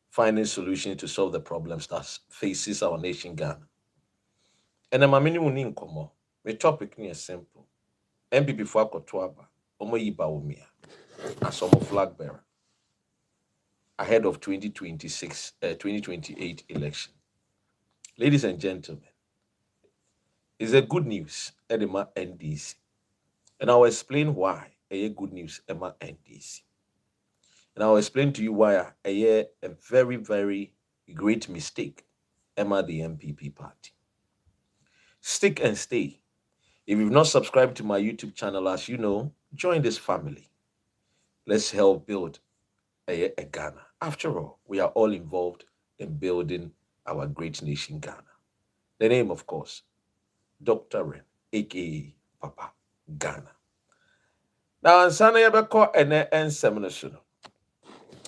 finding solutions to solve the problems that faces our nation Ghana. And I'm a minimum in common. The topic is simple. MPP for Akotoaba, Omo Bawumia, and some Flagbearer ahead of 2028 election. Ladies and gentlemen, it's a good news at the NDC. And I'll explain why a good news Emma NDC. And I'll explain to you why a very, very great mistake Emma the MPP party. Stick and stay. If you've not subscribed to my YouTube channel, as you know, join this family. Let's help build a Ghana. After all, we are all involved in building our great nation, Ghana. The name, of course, Dr. Ren, aka Papa Ghana. Now, and Sana Yabako and Semination.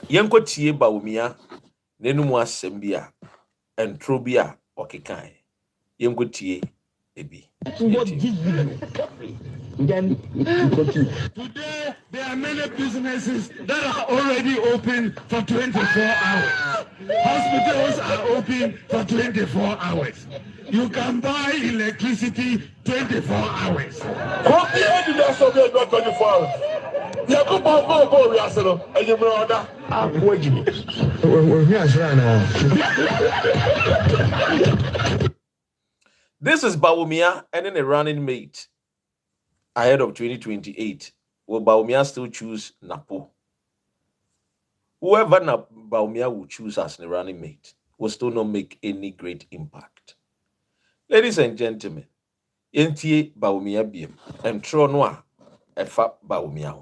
Yanko Tie Bawumia, Nenumwa Sembia, and Trobia Okikai. Yanko Tie Ebi. Today, there are many businesses that are already open for 24 hours. Hospitals are open for 24 hours. You can buy electricity 24 hours. What did that so good not 24 hours? You go go we are so and you brother. I'm waiting. We're here now. This is Bawumia and then a running mate ahead of 2028. Will Bawumia still choose Napo? Whoever Bawumia will choose as the running mate will still not make any great impact. Ladies and gentlemen, Yentie Bawumia BM and Tronwa Efa Bawumia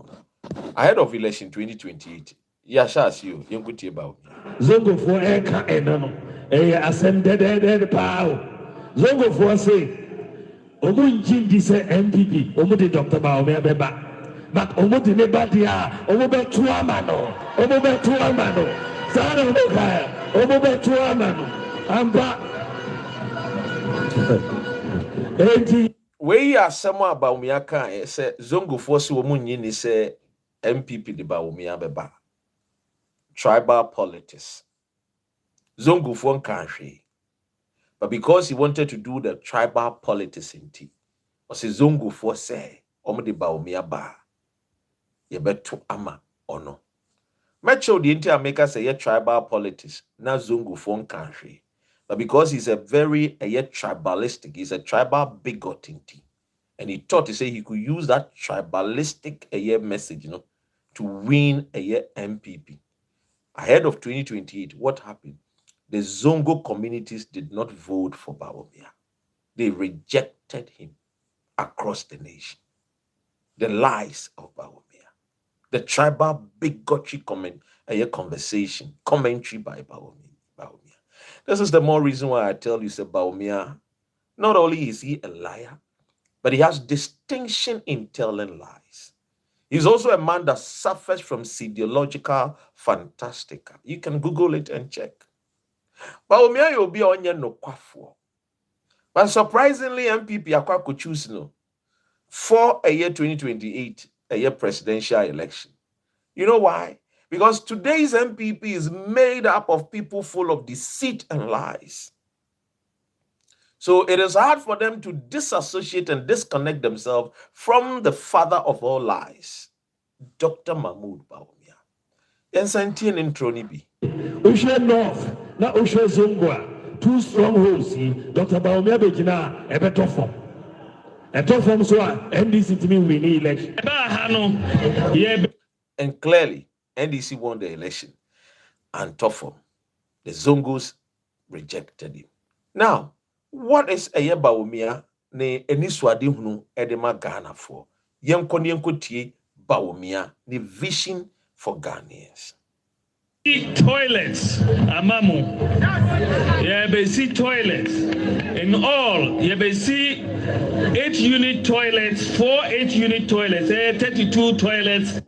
ahead of election 2028. Yashas you, Yenkutie Bawumia. Zongo for Eka Enano, ascended power. Zongo for say, Omunjin this MPP, Omudi Dr. Bawumia Beba, but Omudi Nebadia, Omobe Tuamano, Omobe Tuamano, Sana Mokaya, Omobe Tuamano, Amba. We are somewhere Bawumia can say Zongo for so Omunyin say MPP the Bawumia Beba. Tribal politics. Zongo for country. But because he wanted to do the tribal politics in tea, was a Zongo for say, Omedi Bawumia ba, ye beto ama or no. Metro the Inter America say tribal politics, not Zongo for country. But because he's a very tribalistic, he's a tribal bigot in tea. And he thought to say he could use that tribalistic message, to win a MPP. Ahead of 2028, what happened? The Zongo communities did not vote for Bawumia. They rejected him across the nation. The lies of Bawumia. The tribal bigotry conversation, commentary by Bawumia. This is the more reason why I tell you, say Bawumia, not only is he a liar, but he has distinction in telling lies. He's also a man that suffers from ideological fantastica. You can Google it and check. Bawumia will be on your no quaffo. But surprisingly, MPP akwa could choose for a year 2028, a year presidential election. You know why? Because today's MPP is made up of people full of deceit and lies. So it is hard for them to disassociate and disconnect themselves from the father of all lies, Dr. Mahmoud Bawumia. Yensantin in Tronibi. Ushe North, na Ushe Zongwa, two strongholds, Dr. Bawumia Begina, a better form. A top form so NDC to me win the election. And clearly, NDC won the election. And top form, the Zongos rejected him. Now, what is a Bawumia ne eniswadi hunu edema Ghana for? Yenko tie Bawumia, the vision for Ghanaians. Toilets, Amamu. See toilets. In all, see 8-unit toilets, 4 8-unit toilets, 32 toilets.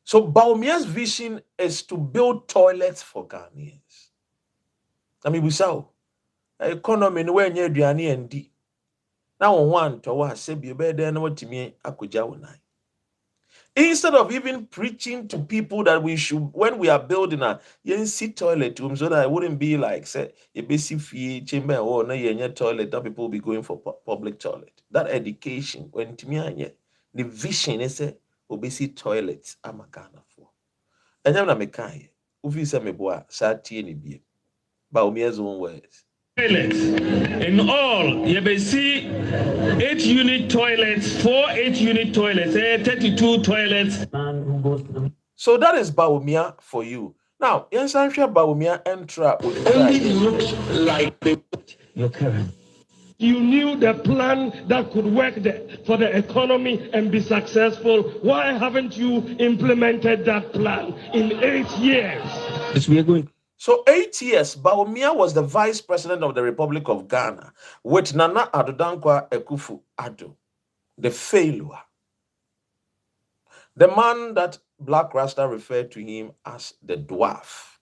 So Bawumia's vision is to build toilets for Ghanaians. I mean, we saw economy no when aduane andi. Now one to wa se bi be there no watimi akoja wonai. Instead of even preaching to people that we should, when we are building a yensi toilet room, so that it wouldn't be like say a basic fee chamber or no yenye toilet that people will be going for public toilet. That education when to me the vision is a obesi toilets amakana for. And I'm not mekai. Ufi se meboa sa tie ni bie. Bawumia's own words. Toilets in all, you see 8-unit toilets, 4 8-unit toilets, 32 toilets. So that is Bawumia for you. Now, Yansansha Bawumia entra Only looks like your current. You knew the plan that could work for the economy and be successful. Why haven't you implemented that plan in 8 years? Yes, we are going. So 8 years, Bawumia was the vice president of the Republic of Ghana with Nana Addo Dankwa Akufo-Addo, the failure. The man that Black Rasta referred to him as the dwarf.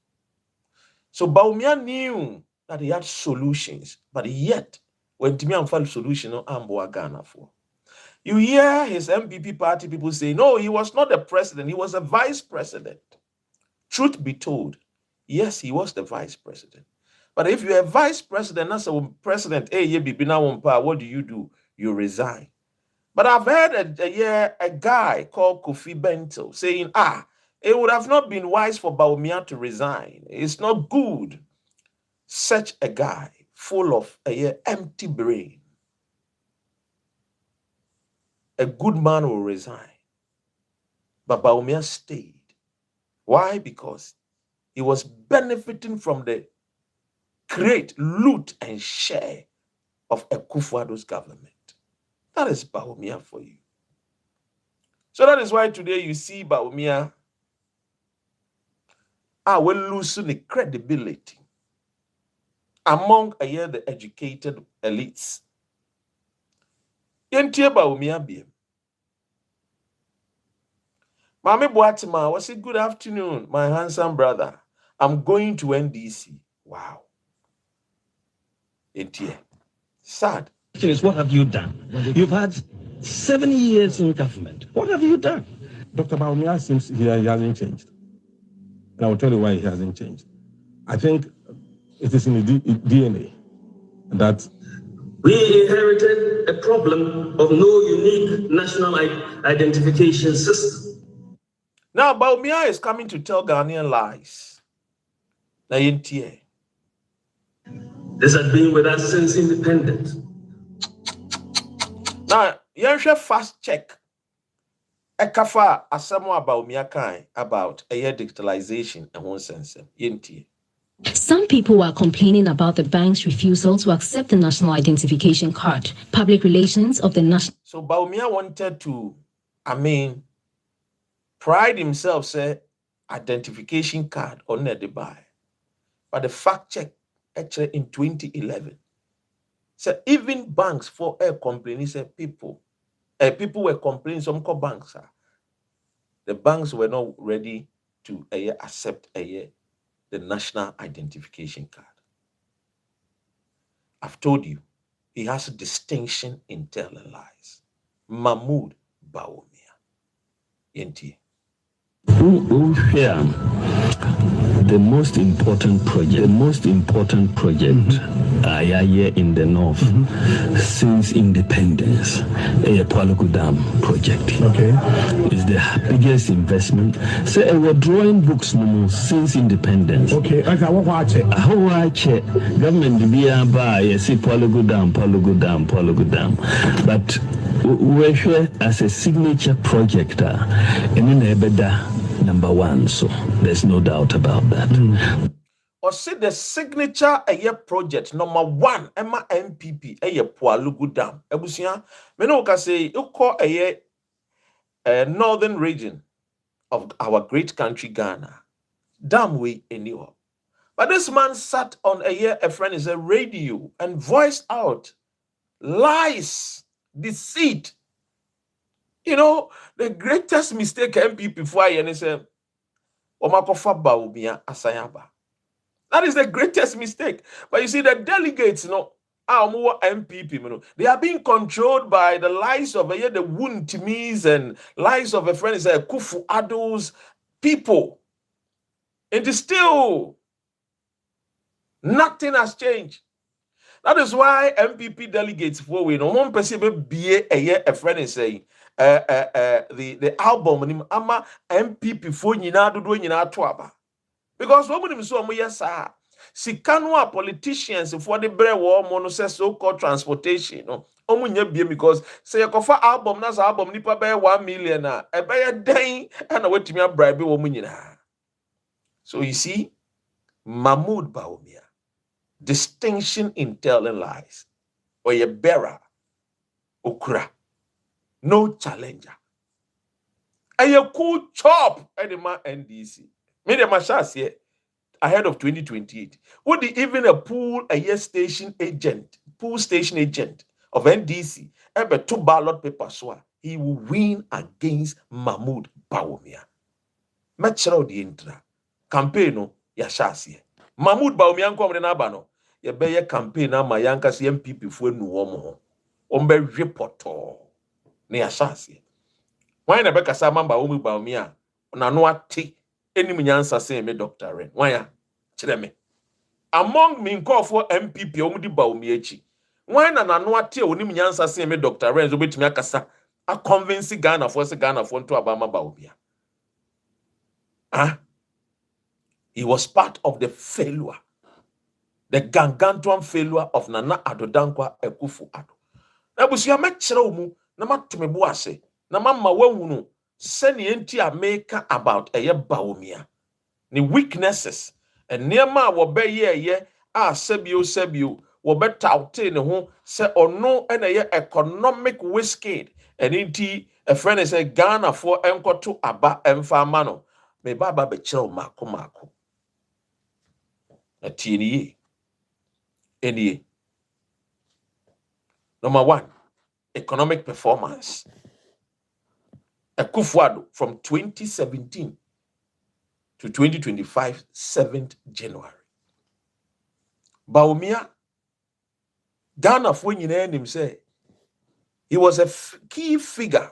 So Bawumia knew that he had solutions, but yet, when Timian found solution, no Amboa Ghana for. You hear his MPP party people say, no, he was not the president, he was a vice president. Truth be told, yes, he was the vice president. But if you're a vice president, that's a president, what do? You resign. But I've heard a guy called Kofi Bento saying, it would have not been wise for Bawumia to resign. It's not good. Such a guy full of empty brain. A good man will resign. But Bawumia stayed. Why? Because he was benefiting from the great loot and share of Akufo-Addo's government. That is Bawumia for you. So that is why today you see Bawumia will lose the credibility among the educated elites. Yentie Bawumia biem. Mami Boatima, was it good afternoon, my handsome brother? I'm going to NDC. Wow. Yentie. Sad. Question is, what have you done? You've had 7 years in government. What have you done? Dr. Bawumia seems he hasn't changed. And I will tell you why he hasn't changed. I think it is in the DNA that we inherited a problem of no unique national identification system. Now, Bawumia is coming to tell Ghanaian lies. This has been with us since independence. Now, you should fast check. Ekafa asamo Bawumia kind about digitalization and one sense. Some people were complaining about the bank's refusal to accept the national identification card. Public relations of the national. So Bawumia wanted to, pride himself, say, identification card on the buy. But the fact check actually in 2011 said even banks for complaining, said people were complaining, some banks, the banks were not ready to accept the national identification card. I've told you, he has a distinction in telling lies. Mahmoud Bawumia. Yentie. The most important project here in the north since independence, a Paloku Dam project. okay. Is the biggest investment. So we're drawing books since independence. Okay, I want to watch it. How I check government be by see Paloku Dam. But we're here as a signature project in Ebeda #1, so there's no doubt about that. Or see the signature project #1 Emma MPP Paloku Dam. Ebusia, me can say you call northern region of our great country Ghana. Dam we anywhere. But this man sat on a friend is a radio and voiced out lies, deceit. You know, the greatest mistake MPP for and say, Omakofa Bawumia Asayaba. That is the greatest mistake. But you see, the delegates, MPP, they are being controlled by the lies of the Wuntimis and lies of a friend is Kufu Ado's people. It is still nothing has changed. That is why MPP delegates for we no one person be a friend is saying the album ama MPP for nyina dodo nyina to aba because woman so omo yesa sika no a politicians for the bre wo omo no say so called transportation no omo nya bie because say yakofa album na sa album nipa be 1 million a e be den na wetumi abribe wo nyina. So you see, Mahmoud Bawumia, distinction in telling lies, or a bearer, okra, no challenger. And you could chop any man NDC. Made a machas here ahead of 2028. Would even a pool station agent of NDC ever 2 ballot papers so he will win against Mahmoud Bawumia. Metro the intra. Campaign no ya shasi Mahmoud Bawumia nko amde na aba no ye be ye campaign na ma yanka se MPP fu enu wo mo ombe reporto na ya shasi wan na be kasa mamba Mahmoud Bawumia na no ate enim nyansa se me Dr. Ren wan ya kire me among me nko for MPP omudi Bawumia echi wan na no ate onim nyansa se me Dr. Ren zo betumi akasa a convince Ghana for nto abama Bawumia he was part of the failure, the gargantuan failure of Nana Addo Dankwa Akufo-Addo. Na busia mechira omu na matumebo ase na mama wahunu seni enti America about eye Bawumia. Ni weaknesses and niema wo be ye sebio wo be taute ne ho se ono na ye economic whiskey and enti a friend is a Ghana for enkoto aba emfa mano me baba be chira mako. A TNE. NEA. Number 1, economic performance. Akufo-Addo from 2017 to 2025, 7th January. Bawumia, Ghana for him say he was a key figure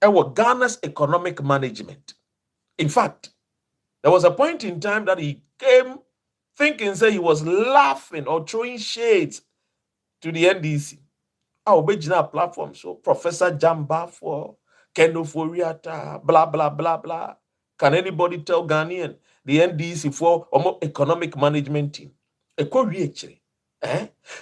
in Ghana's economic management. In fact, there was a point in time that he came thinking, say he was laughing or throwing shades to the NDC. Our original platform, so Professor Jamba for Kendo Foriata, blah, blah, blah, blah. Can anybody tell Ghanaian the NDC for economic management team? A actually.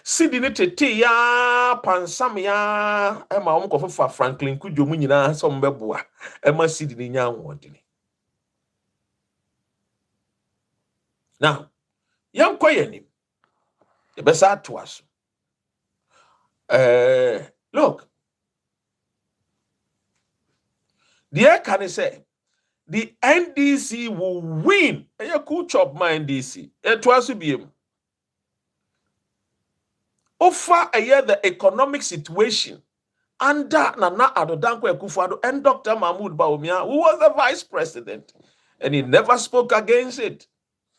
Sidi ne tete ya pansam ya ema omko for Franklin Kudjomu nyina so mbeboa ema sidi ne nya nwodene. Now, young Koyanim, the best to us. Look, the air can say the NDC will win. And you could chop my NDC. It was be offer a year the economic situation under Nana Addo Dankwa Akufo-Addo and Dr. Mahmoud Bawumia, who was the vice president, and he never spoke against it.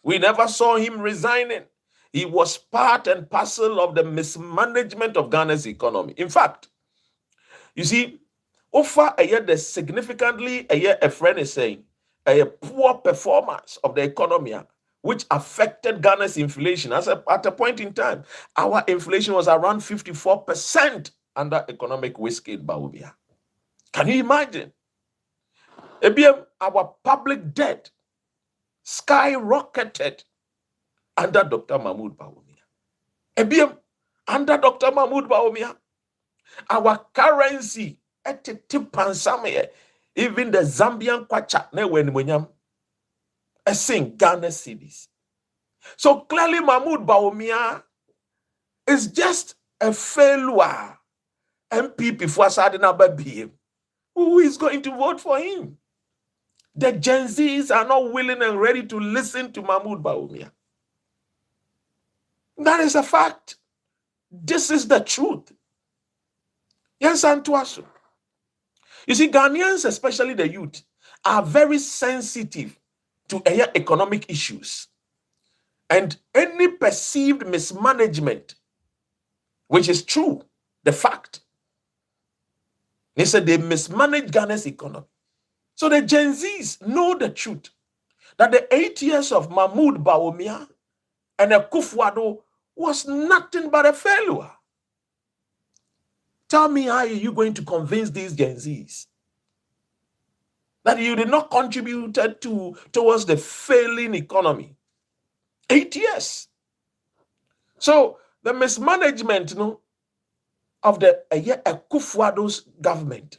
We never saw him resigning. He was part and parcel of the mismanagement of Ghana's economy. In fact, you see, offer a year the significantly a friend is saying a poor performance of the economy, which affected Ghana's inflation. At a point in time, our inflation was around 54% under economic whiskey Bawumia. Can you imagine? Our public debt skyrocketed under Dr. Mahmoud Bawumia. Under Dr. Mahmoud Bawumia, our currency at the tip and even the Zambian kwacha ne when a sing Ghana cedis. So clearly Mahmoud Bawumia is just a failure. MPP for Sadina Babi. Who is going to vote for him? The Gen Zs are not willing and ready to listen to Mahmoud Bawumia. That is a fact. This is the truth. Yes, Antuasu. You see, Ghanaians, especially the youth, are very sensitive to economic issues. And any perceived mismanagement which is true, the fact. They said they mismanaged Ghana's economy. So the Gen Zs know the truth that the 8 years of Mahmoud Bawumia and Akufo-Addo was nothing but a failure. Tell me, how are you going to convince these Gen Zs that you did not contribute towards the failing economy? 8 years. So the mismanagement, of the Akufo-Addo's government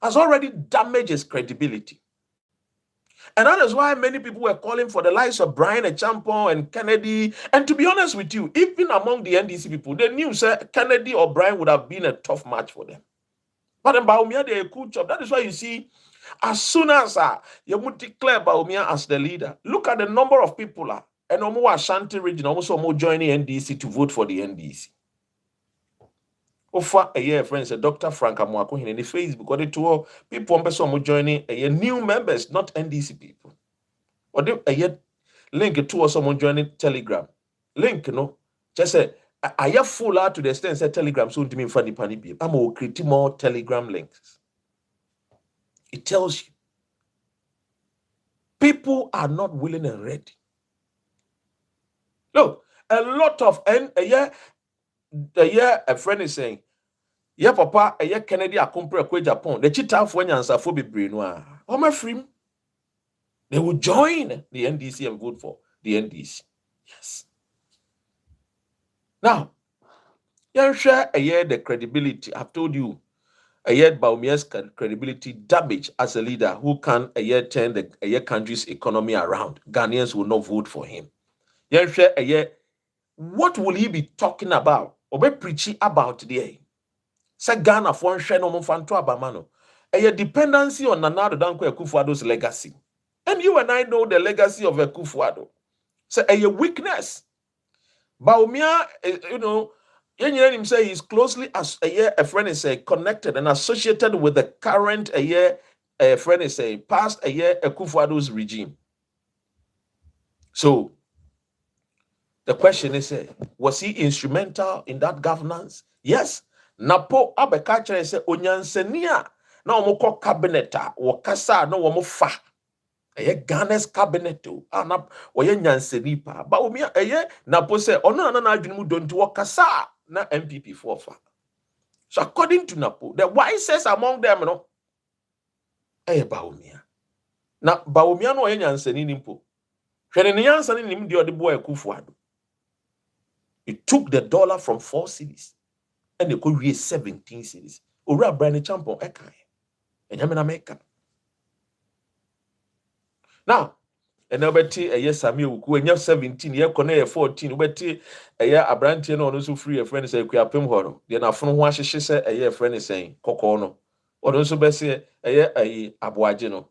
has already damaged his credibility. And that is why many people were calling for the likes of Brian Echampon and Kennedy. And to be honest with you, even among the NDC people, they knew Kennedy or Brian would have been a tough match for them. But in Bawumia, they're a cool job. That is why you see, as soon as you would declare Bawumia as the leader, look at the number of people and almost Ashanti region, almost joining NDC to vote for the NDC. Offer a year, friends, Dr. Frank Amwako in the Facebook, because they told people joining a year new members, not NDC people. Or they a year link to someone joining Telegram. Link, just say I have full out to the extent say Telegram soon to me for the panic. I'm going to create more Telegram links. It tells you people are not willing and ready. Look, a lot of a friend is saying, yeah, papa, a Kennedy a compare kwe Japan. The cheetah for nyansa for be brainwa. Oh my friend, they will join the NDC and vote for the NDC. Yes. Now, you share a year the credibility. I've told you, a year Bawumia's credibility damage as a leader who can a year turn the country's economy around. Ghanaians will not vote for him. You share a year. What will he be talking about or be preaching about there? Say Ghana for share no monfanto abamano. A dependency on Nana Danko Akufo-Addo's legacy. And you and I know the legacy of Akufo-Addo. So a weakness. Bawumia, him say he's closely as a friend is connected and associated with the current friend is past Akufo-Addo's regime. So the question is, was he instrumental in that governance? Yes. Napo abekacha say onyansenia na omoko cabineta wakasa na womofa. Ghana's cabinet ana oye nyanseni pa. Bawumia Napo say ono na adwene mu donti wakasa na MPP fofa. So according to Napo, the wisest among them Bawumia. Na Bawumia no oye nyanseni nimpo. Hwene ne nyanseni nim de boy Akufo-Addo. It took the dollar from 4 cities and they could raise 17 cities. Ora Brian Echampon ekai. Enyamena meka. Now, and obeti a yes Sami Uku, and 17, ye kone 14, obeti a year Abrantian or also free a friend say Kuapim Horo. Then a phone wash she said a year friend is saying Kokono. Or also Bessie a year Abuajino.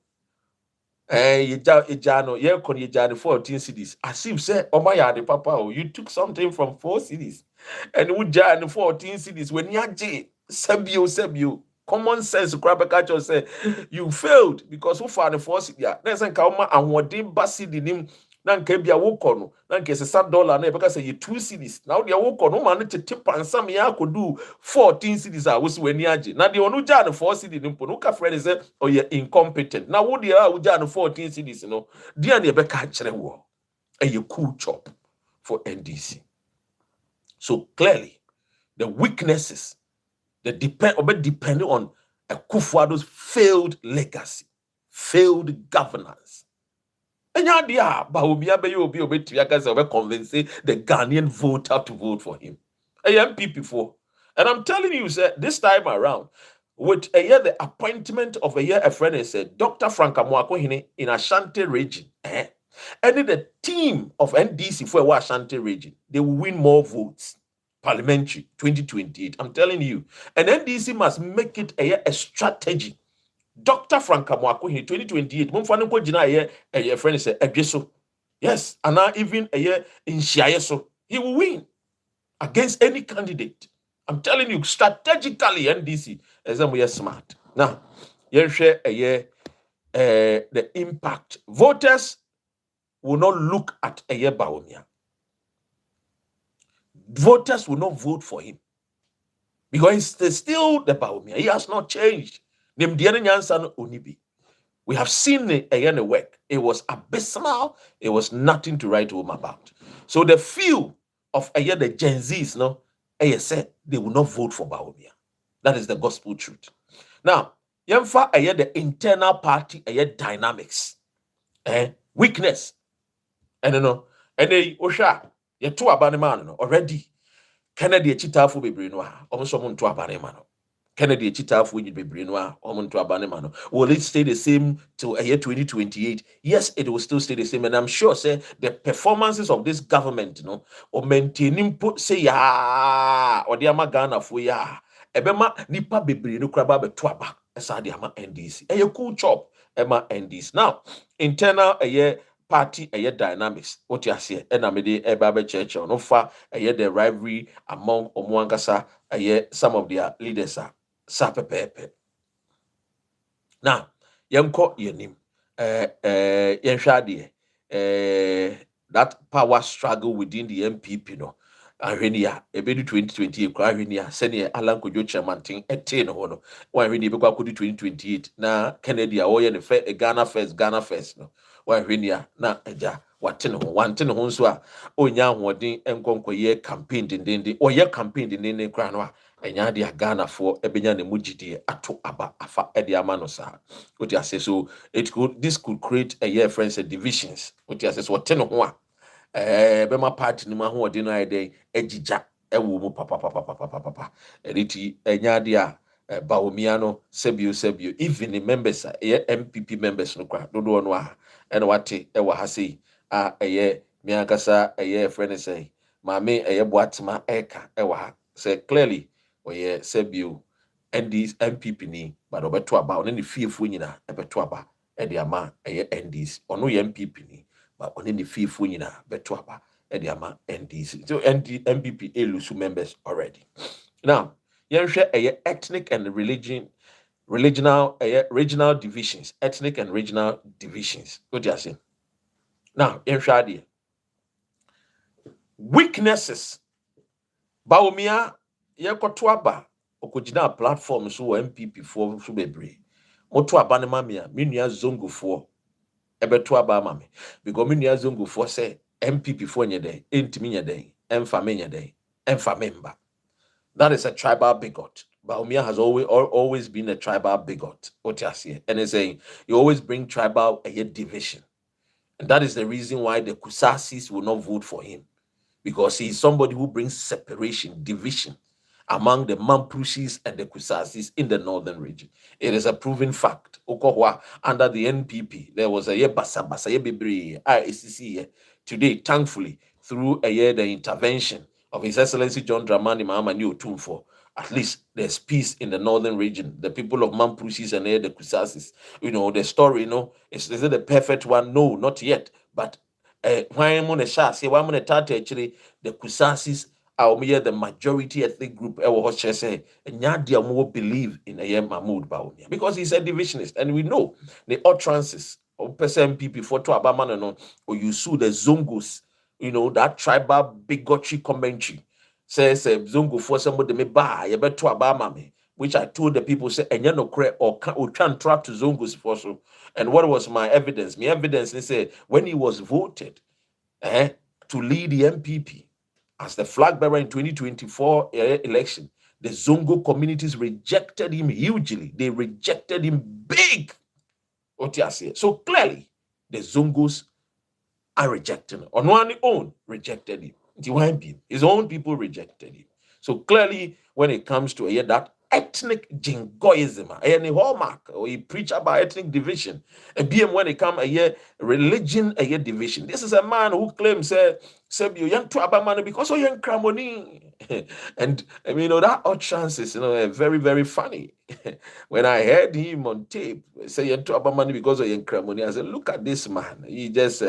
Ijano, ye kon ye 14 cities. As if say, oh my yard, papa, you took something from 4 cities. And would jan 14 cities when yaji Sebio. Common sense, Krabakacho say you failed because who found the 4 cities? There's a kauma and what did Bassi did him. Nan kebia wokono, nan kese $1 na because you 2 cities. Now they wokono no man to tip and some ya could do 14 cities. I was when yaji. Now the onu jan 4 cities in Ponuka friend is oh you're incompetent. Now would you jan 14 cities, dear Nebeka Cherewo. A you cool chop for NDC. So clearly the weaknesses depending on Akufo-Addo's failed legacy, failed governance. And Bawumia be convince the Ghanaian voter to vote for him. MPP for. And I'm telling you, sir, this time around, with the appointment of a friend is Dr. Frank Amwako in Ashanti region, and the team of NDC for Ashanti region, they will win more votes. Parliamentary 2028. I'm telling you. And NDC must make it a strategy. Dr. Frank Amwako in 2028. Mumfano jina a friend is a yes, and now even a year in Shiayeso. He will win against any candidate. I'm telling you, strategically, NDC is we are smart. Now, you share the impact. Voters will not look at Bawumia. Voters will not vote for him. Because it's still the Bawumia. He has not changed. Nim Diana Nyansan Unibi. We have seen it again the work. It was abysmal. It was nothing to write home about. So the few of the Gen Zs, no, said they will not vote for Bawumia. That is the gospel truth. Now, yemfa the internal party dynamics, weakness, and they osha ye two abaneman already. Kennedy chitafu bebrinoa, almost someone to abanemano. Kennedy chitafu with bebrinoa, almost to abanemano. Will it stay the same till a year 2028? Yes, it will still stay the same, and I'm sure say the performances of this government, or maintaining put say ya or the Ghana for ya. Ebema nipa bebree no kraba beto aba esa de ama NDC. Eye cool chop ema NDC. Now, internal party dynamics. What you say? And I'm the Eba Church no fa the rivalry among Omuangasa some of their leaders are sapepepe. Now, yemko yenim yenhwade that power struggle within the MPP no. Ahwenia ebedu 2028 kwa ahwenia sene Alan Kojo chairman ete no no wa ahwenia be kwa 2028 na Kennedy a woye ne fe Ghana first no wa ahwenia na eja wate no wante no nso a onya ahoden enkonkoye campaign dindindi oye campaign dindindi kra no a enya de Ghana for ebenya ne mugidie ato aba afa e de ama no sa what you say so this could create a year friends divisions what you say so wate no ho a bema party ni ma ho odi no ayde ejija ewo mu papa eriti enyade a Bawumia no sebio even the members MPP members no kwa dodo no a ene wate ewa ha sei a miankasa friend say maame boatema eka ewa ha say clearly oye sebio and these MPP ni but obeto aba oni ne fiefo nyina ebeto aba e de ama NDs ono ye MPP ni but on the fearful nyina beto aba ediama NDC. So MPP elusu members already. Now, yenhwe ethnic and regional divisions, ethnic and regional divisions. What do you say? Now, yenhwe weaknesses. Bawumia yekoto aba okojina platform so MPP for so bebre. Moto aba ne mamia, menua zongo for ebeto aba mame because me nua zongo for say MPP for nyede entimi nyede emfa me nyede emfa member. That is a tribal bigot. Bawumia has always been a tribal bigot. What you say? And it's saying you always bring tribal division, and that is the reason why the Kusasis will not vote for him, because he is somebody who brings separation, division among the Mampusis and the Kusasis in the northern region. It is a proven fact. Okohwa, under the NPP, there was a basa bebre ICC. Today, thankfully, through the intervention of His Excellency John Dramani Mahama Otumfuo, at least there's peace in the northern region. The people of Mampusis and the Kusasis, the story, is it the perfect one? No, not yet. But why am I actually the Kusasis the majority ethnic group say believe in Mahmoud Bawumia because he's a divisionist, and we know the utterances of MPP for to Abamano or you sue the Zongos, that tribal bigotry commentary says Zongo for somebody me buy you better to Abama me, which I told the people say and you know or can trap to Zongos for so. And what was my evidence? My evidence they say when he was voted to lead the MPP as the flag bearer in 2024 election, the Zongo communities rejected him hugely. They rejected him big. What you say? So clearly, the Zongos are rejecting him. On one own, rejected him. His own people rejected him. So clearly, when it comes to that ethnic jingoism, any hallmark, or he preach about ethnic division, and BM when it comes religion, division. This is a man who claims you young to Abamano because of young Cramoni. And that utterance is very, very funny. When I heard him on tape say young to Abamano because of young Cramoni, I said, look at this man. He just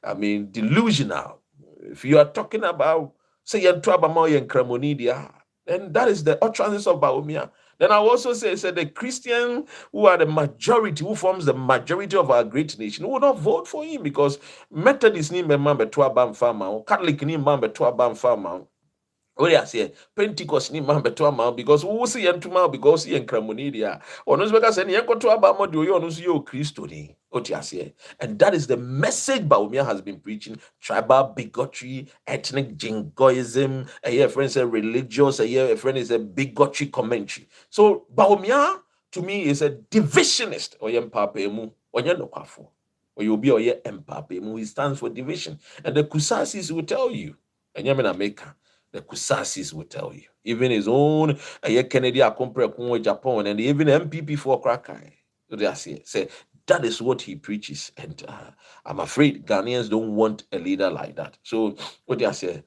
delusional. If you are talking about say young to Abamano young Cramoni, and that is the utterances of Bawumia. Then I also say the Christian who are the majority, who forms the majority of our great nation, will not vote for him because Methodist ni member to Abam farmer, Catholic ni member to Abam farmer, What I say, Pentecost ni man beto ama because we see yentuma because he enkramoni dia. Ono so say ne yenkoto aba mo de oyo ono so yo Kristo ni. What I say. And that is the message Bawumia has been preaching: tribal bigotry, ethnic jingoism, a friend say religious, a friend is a bigotry commentary. So Bawumia to me is a divisionist or yempapemu or yenokafo. Or you'll be or ye empapemu. He stands for division. And the Kusasis will tell you. And Yamina Maker. The Kusasis will tell you. Even his own Kennedy Akompre Japan and even MPP for Krakai. Say that is what he preaches. And I'm afraid Ghanaians don't want a leader like that. So what do I say?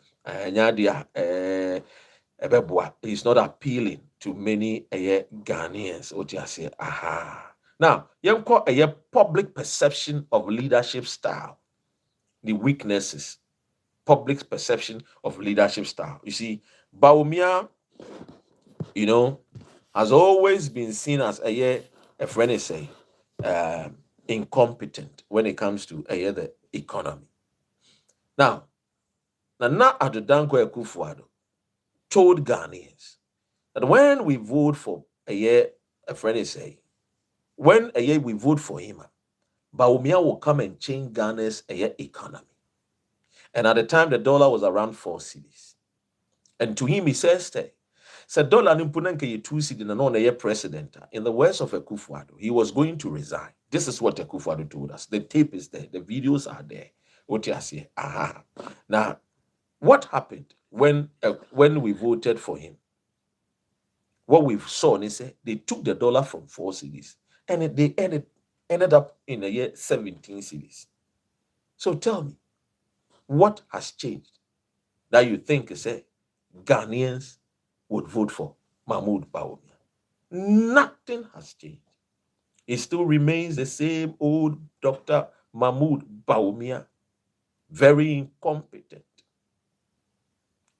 He's not appealing to many Ghanaians. What do I say? Aha. Now, you call a public perception of leadership style, the weaknesses. Public perception of leadership style. You see, Bawumia, has always been seen as a friend is say, incompetent when it comes to the economy. Now, Nana Addo Akufo-Addo told Ghanaians that when we vote for a friend is say, when we vote for him, Bawumia will come and change Ghana's economy. And at the time, the dollar was around 4 cedis. And to him, he says, dollar nimpunanke 2 cedis and on a president. In the words of Akufo-Addo, he was going to resign. This is what Akufo-Addo told us. The tape is there. The videos are there. What you say? Aha. Now, what happened when we voted for him? What we saw, they said they took the dollar from 4 cedis and they ended up in a year 17 cedis. So tell me, what has changed that you think Ghanaians would vote for Mahmoud Bawumia? Nothing has changed. It still remains the same old Dr. Mahmoud Bawumia, very incompetent.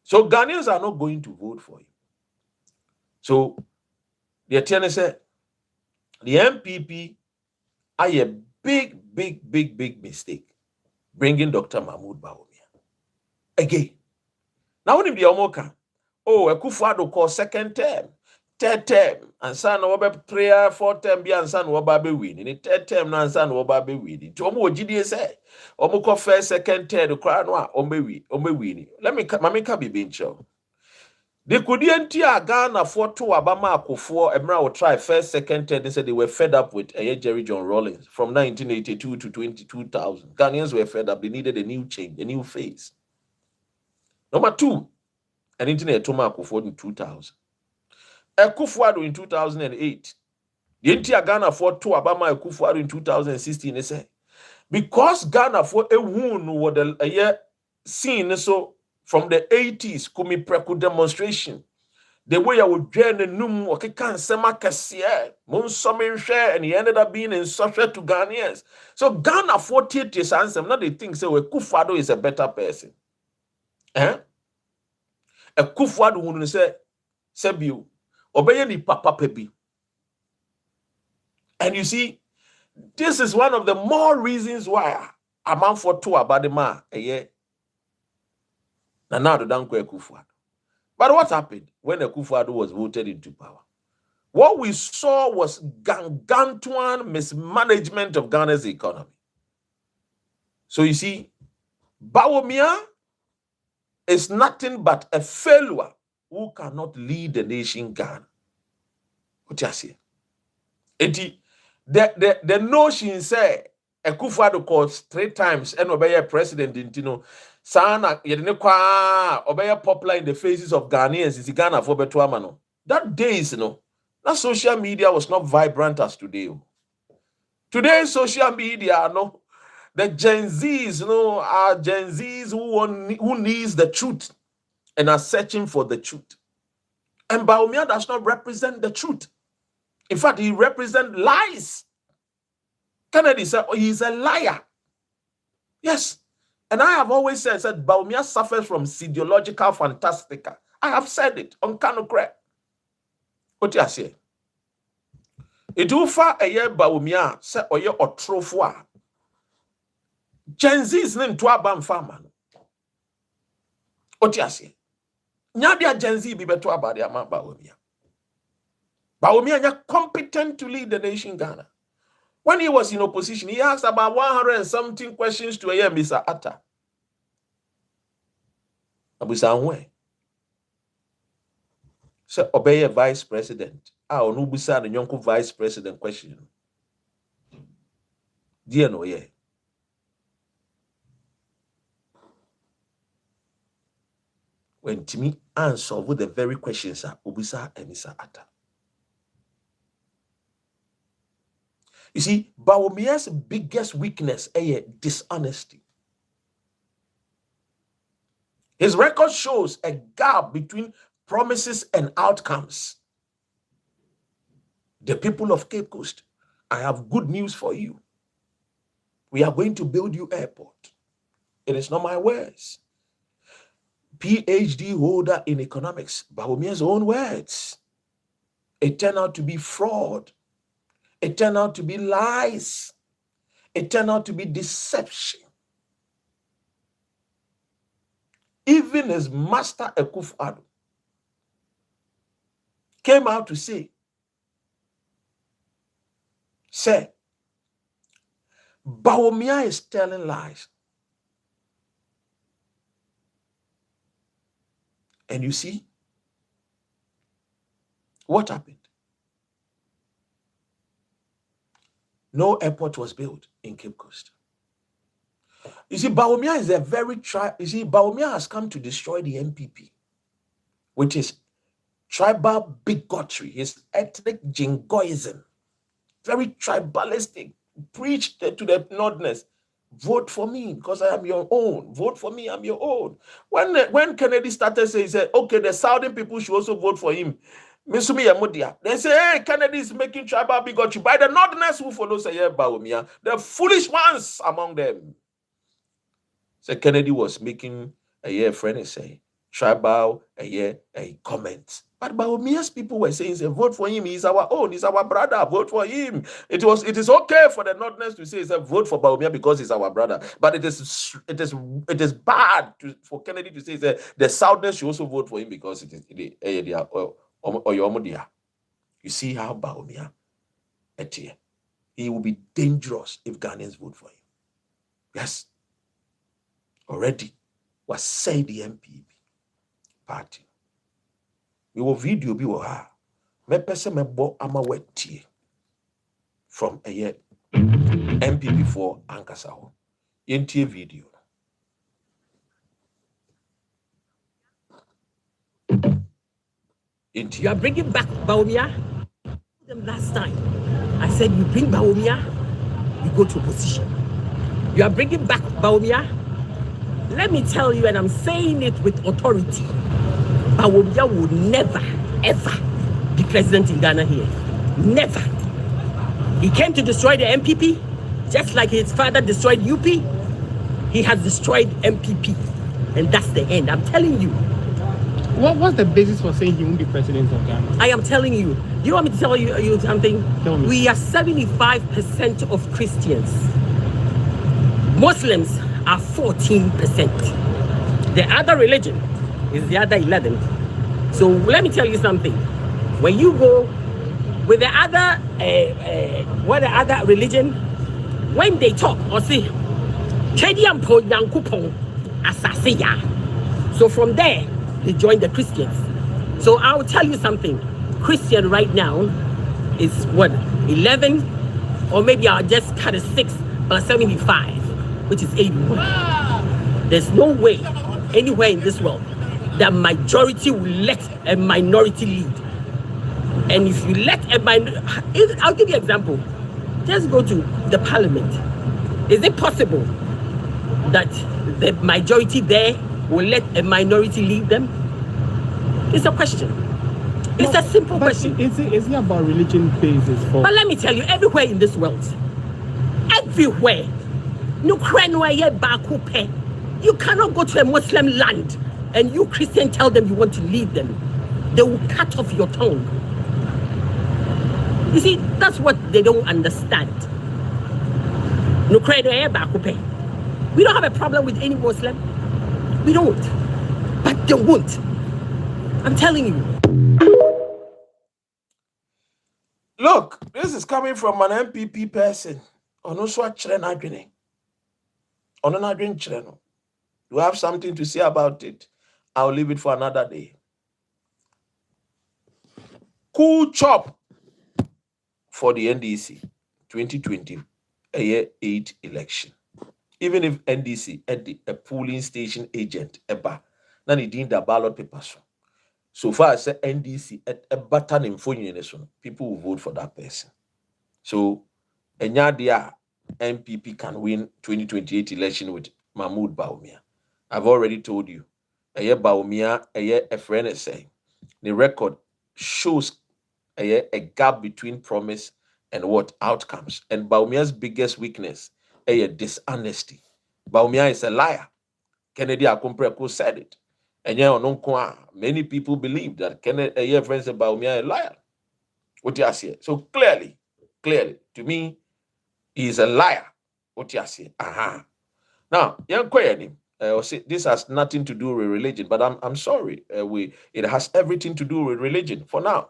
So Ghanaians are not going to vote for him. So the attorney said, the MPP are a big mistake bringing Dr. Mahmoud Bawumia. Again. Now when the Omoka, Akufo-Addo call second term, third term, and son oba prayer, fourth term, be and son oba be win. In the third term, and son oba be win. To Omo GDA say, Omo call first, second, third, the crown ombe win. Let me mamika be bencho. They could enter Ghana for 2 Abama Akufo, Emra will try first, second, third. They said they were fed up with Jerry John Rawlings from 1982 to 2000. Ghanaians were fed up. They needed a new change, a new phase. Number 2, an internet Toma Akufo in 2000. Akufo-Addo in 2008. The entire Ghana for 2 Abama Akufo-Addo in 2016. They say because Ghana for a wound what a year seen so from the 80s, kumi preku demonstration. The way I would join the num or can sema kasiye, Monsomin share, and he ended up being in social to Ghanaians. So Ghana 48 years answer, not they think so Akufo-Addo is a better person. Akufo-Addo wouldn't say, Sebiu, obey ni papa pebi. And you see, this is one of the more reasons why I'm out for 2 about the man a year. Now the Danko Akufo-Addo. But what happened when Akufo-Addo was voted into power? What we saw was gargantuan mismanagement of Ghana's economy. So you see, Bawumia is nothing but a failure who cannot lead the nation Ghana. What you say? The notion say Akufo-Addo called 3 times and obey president in Sana yedine kwa obey popular in the faces of Ghanaians is Ghana for betuamano. That days, that social media was not vibrant as today. Today's social media, the Gen Zs, are Gen Zs who needs the truth and are searching for the truth. And Bawumia does not represent the truth. In fact, he represents lies. Kennedy said, he's a liar. Yes. And I have always said Bawumia suffers from ideological fantastica. I have said it on Kanokre. What you say? It will far a year Bawumia say oye otrofwa. Gen Z is named to a bam farmer. What you say? Nyadia Gen Z be better about the amount Bawumia. Bawumia is competent to lead the nation Ghana. When he was in opposition, he asked about 117 questions to a year, Mr. Atta. Abusa Anwe. So obey a vice president. Ah, Onubusa and Yonko vice president question. Dear no, yeah. When Timmy answer with the very questions are Obusa and Mr. Atta. You see, Bawumia's biggest weakness is dishonesty. His record shows a gap between promises and outcomes. The people of Cape Coast, I have good news for you. We are going to build you airport. It is not my words. PhD holder in economics, Bawumia's own words. It turned out to be fraud. It turned out to be lies. It turned out to be deception. Even his master Akufo-Addo came out to say, Bawumia is telling lies. And you see, what happened? No airport was built in Cape Coast. You see, Bawumia is a very Bawumia has come to destroy the MPP, which is tribal bigotry, his ethnic jingoism, very tribalistic. Preach to the Northerners, vote for me because I am your own. Vote for me, I'm your own. When Kennedy started saying, he said, okay, the Southern people should also vote for him. They say, hey, Kennedy is making tribal bigotry. By the Northerners who follow say, yeah, Bawumia, the foolish ones among them. So Kennedy was making a friend say tribal a comment. But Bawumia's people were saying, vote for him, he's our own, he's our brother, vote for him. It is okay for the Northerners to say, vote for Bawumia because he's our brother. But it is bad for Kennedy to say the Southerners should also vote for him because they are Oyomodia. You see how Bawumia etie. He will be dangerous if Ghanaians vote for him. Yes. Already was say the MPP party. We will video be wa. Me pese me bo ama wetie from a year MPP for Ankasa ho. Yentie video. You are bringing back Bawumia. Last time, I said you bring Bawumia, you go to opposition. You are bringing back Bawumia. Let me tell you, and I'm saying it with authority, Bawumia will never, ever be president in Ghana here. Never. He came to destroy the MPP, just like his father destroyed UP. He has destroyed MPP, and that's the end. I'm telling you. What's the basis for saying he won't be president of Ghana? I am telling you. You want me to tell you something? Tell me. We are 75% of Christians. Muslims are 14%. The other religion is the other 11. So let me tell you something. When you go with the other, religion, when they talk or say, so from there, they join the Christians. So I'll tell you something. Christian right now is what, 11, or maybe I'll just cut it 6 plus 75, which is 81. There's no way anywhere in this world that majority will let a minority lead. And if you let a minority, I'll give you an example. Just go to the parliament. Is it possible that the majority there will let a minority lead them? It's a question. It's a simple question. Is it about religion basis for? But let me tell you, everywhere in this world, everywhere, you cannot go to a Muslim land and you Christian tell them you want to lead them. They will cut off your tongue. You see, that's what they don't understand. We don't have a problem with any Muslim. We don't. But they won't. I'm telling you. Look, this is coming from an MPP person. Onoswa Chrenagwene. Ononagwene Chreno. You have something to say about it? I'll leave it for another day. Cool chop for the NDC 2020 8 election. Even if NDC a polling station agent eba na ni din the ballot papers. So far as NDC a button in phone, people will vote for that person. So Enyadia MPP can win 2028 election with Mahmoud Bawumia. I've already told you. Bawumia, a friend is saying the record shows a gap between promise and what outcomes. And Bawumia's biggest weakness is dishonesty. Bawumia is a liar. Kennedy Akumpreko said it. And many people believe that Kennedy friends Bawumia a liar. What you say? So clearly, to me, he is a liar. What you say? Now, young Kweyani, this has nothing to do with religion, but I'm sorry. It has everything to do with religion for now.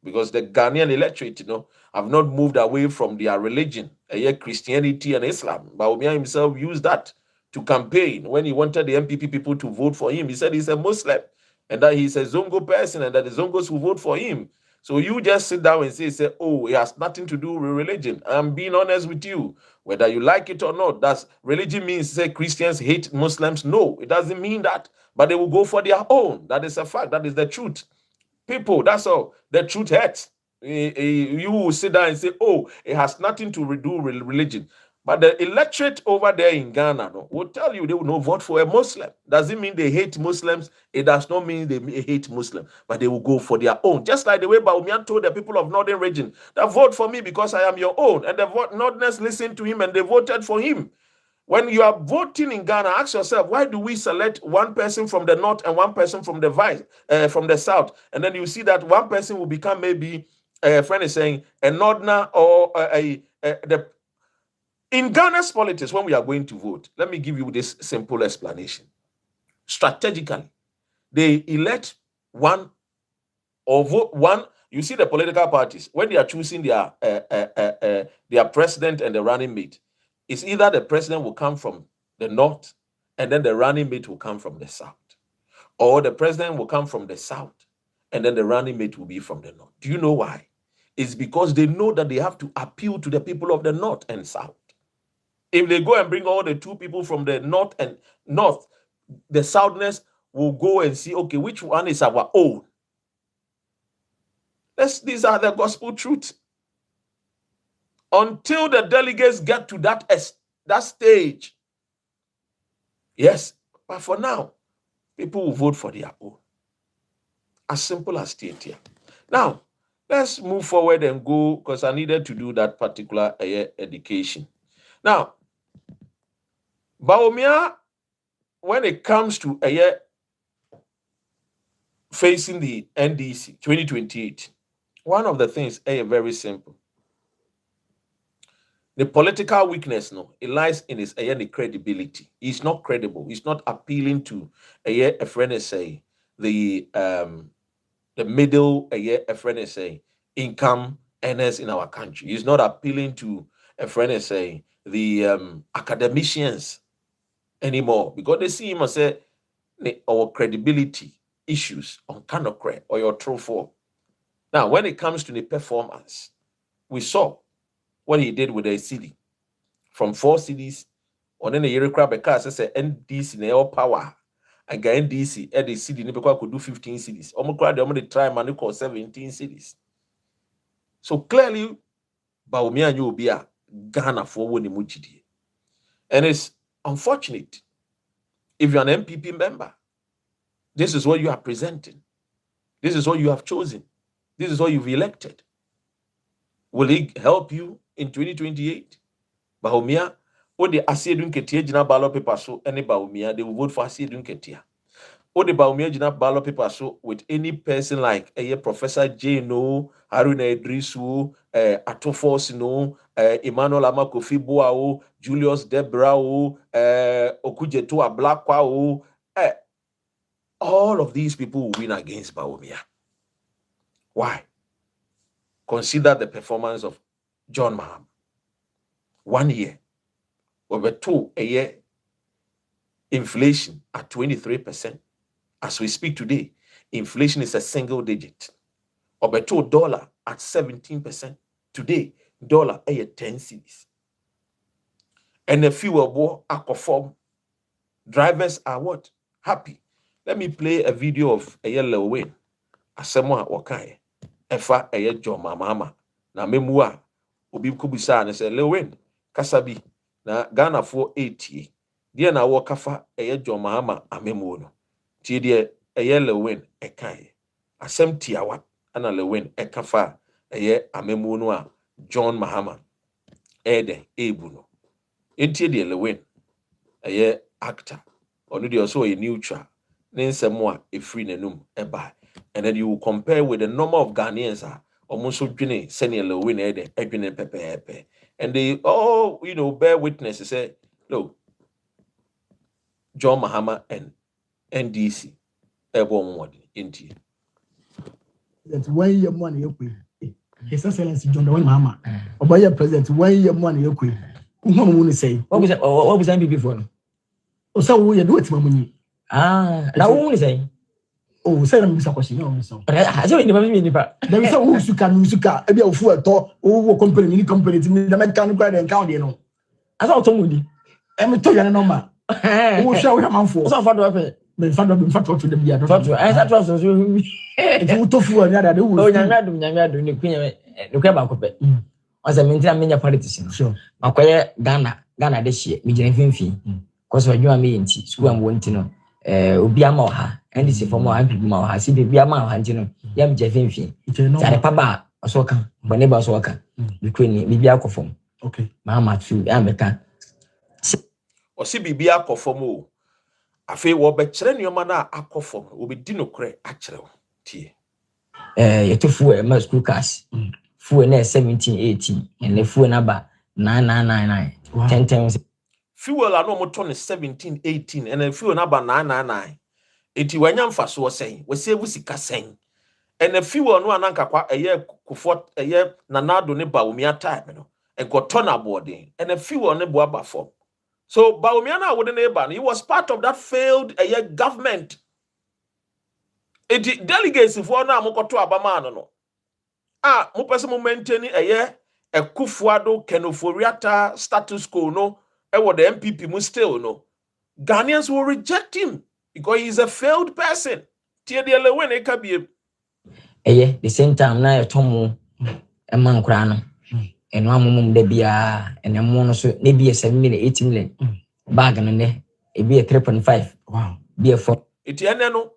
Because the Ghanaian electorate, have not moved away from their religion, Christianity and Islam. Bawumia himself used that to campaign when he wanted the MPP people to vote for him. He said he's a Muslim and that he's a Zongo person and that the Zongos will vote for him. So you just sit down and say, oh, it has nothing to do with religion. I'm being honest with you. Whether you like it or not, that's religion means, say, Christians hate Muslims. No, it doesn't mean that. But they will go for their own. That is a fact. That is the truth. People, that's all. The truth hurts. You will sit down and say, oh, it has nothing to do with religion. But the electorate over there in Ghana will tell you they will not vote for a Muslim. Does it mean they hate Muslims? It does not mean they hate Muslims, but they will go for their own. Just like the way Bawumia told the people of Northern region, that vote for me because I am your own. And the Northerners listened to him and they voted for him. When you are voting in Ghana, ask yourself, why do we select one person from the north and one person from the south? And then you see that one person will become maybe, a friend is saying, a northerner or in Ghana's politics, when we are going to vote, let me give you this simple explanation. Strategically, they elect one or vote one. You see the political parties, when they are choosing their president and the running mate, it's either the president will come from the north and then the running mate will come from the south. Or the president will come from the south and then the running mate will be from the north. Do you know why? It's because they know that they have to appeal to the people of the north and south. If they go and bring all the two people from the north, the southness will go and see, okay, which one is our own? These are the gospel truths. Until the delegates get to that stage, yes, but for now, people will vote for their own. As simple as it here. Now, let's move forward and go, because I needed to do that particular education. Now, Bawumia, when it comes to facing the NDC 2028, one of the things is very simple. The political weakness, it lies in his credibility. He's not credible. He's not appealing to a friend say the middle a friend say income earners in our country. He's not appealing to a friend say the academicians anymore, because they see him as our credibility issues on Kanokre or your true form. Now, when it comes to the performance, we saw what he did with the city from 4 cities on the year crab because I said NDC na power and NDC at the city because could do 15 cities. They try and call 17 cities. So clearly, Bawumia and you will be a Ghana for one. And it's unfortunate if you're an MPP member. This is what you are presenting. This is what you have chosen. This is what you've elected. Will it help you in 2028? Bawumia, or the Asiedun Ketia Jina ballot paper so any Bawumia, they will vote for Asiedun Ketia. Or the Bawumia Jina ballot paper so with any person like Professor J. No, Haruna Idrisu, Atofos no, Emmanuel Amakofi Boao, Julius Debrao, Okujeto Ablakwa. all of these people will win against Bawumia. Why? Consider the performance of John Mahama. 1 year, over 2 a year, inflation at 23%. As we speak today, inflation is a single digit. Over $2 at 17%. Today, dollar a 10 cedis. And the fuel war aquaform. Drivers are what? Happy. Let me play a video of a yellow win. Asemwa wakai. Efa a ye John Mahama. Na memua. Obi kubisa and say Lewin. Kasabi. Na Ghana for 80. Dia na wakafa a ye John Mahama amemuno. Tidie a yellow win a kai. Asem tiawa. Ana Lewin a kafa a ye amemuno John Mahama. Ede ebuno. Inti de Lewin. A ye actor. Or no also a neutral. Then some more a free nenum eba. And then you will compare with the number of Ghanaians are almost so june senior Lewin Ede, Edwin Pepe. And they all, bear witness to say, look, John Mahama and NDC, everyone more into. That's 1 year money you pay. His Excellency John Mahama. Or by your president, 1 year money you pay. Who say? What was I before? Oh, so we do it, Mammy. Now who is saying? Oh, say I'm Mr. Question. I don't know. There is a Musuka, a bit of food, or company, company to me, the American Grand and County. I thought somebody. I'm told you number. Who shall we have for? So far, been found up in fact to them. I thought was you. It's tofu and other. Oh, Yamadu, the Queen, look about it. As I maintain a politician. Sure. Acquire Ghana this year, me getting fee. Because when you are me in school, I'm wanting to know. Ubiamoha, and this is for more people. I see the Biama, Hantino, Yam Jeffin fee. Papa, or Soka, whenever Soka, between Bibiaco form. Okay, Mamma, too, America. Or see Bibiaco form. I feel what better your manner aqua form will be dinocre actual tea. You took for a school cash. Full 1718 and the full number 9999. 10 times. Fuel are no more 1718 and then fuel number 999. It you when fast was saying, we say we see saying. And the fuel no ananka a year kufort a year nanado ne Bawumia time, and got ton aboarding, and the fuel ne boaba form. So Bawumia wouldn't neighbor, he was part of that failed a year government. It delegates if one now moko to abamano no. Mo person mo maintain a Kufuado Kenoforiata status quo no with the MPP mo still no. Ghanaians will reject him because he's a failed person. Tie de lewen e ka bie. The same time na etomo e man kura no. Eno amomum de bia ene mo no so ne bia 7 million 8 million. Bag no ne e bia 3.5. Wow. Bia 4. It ene no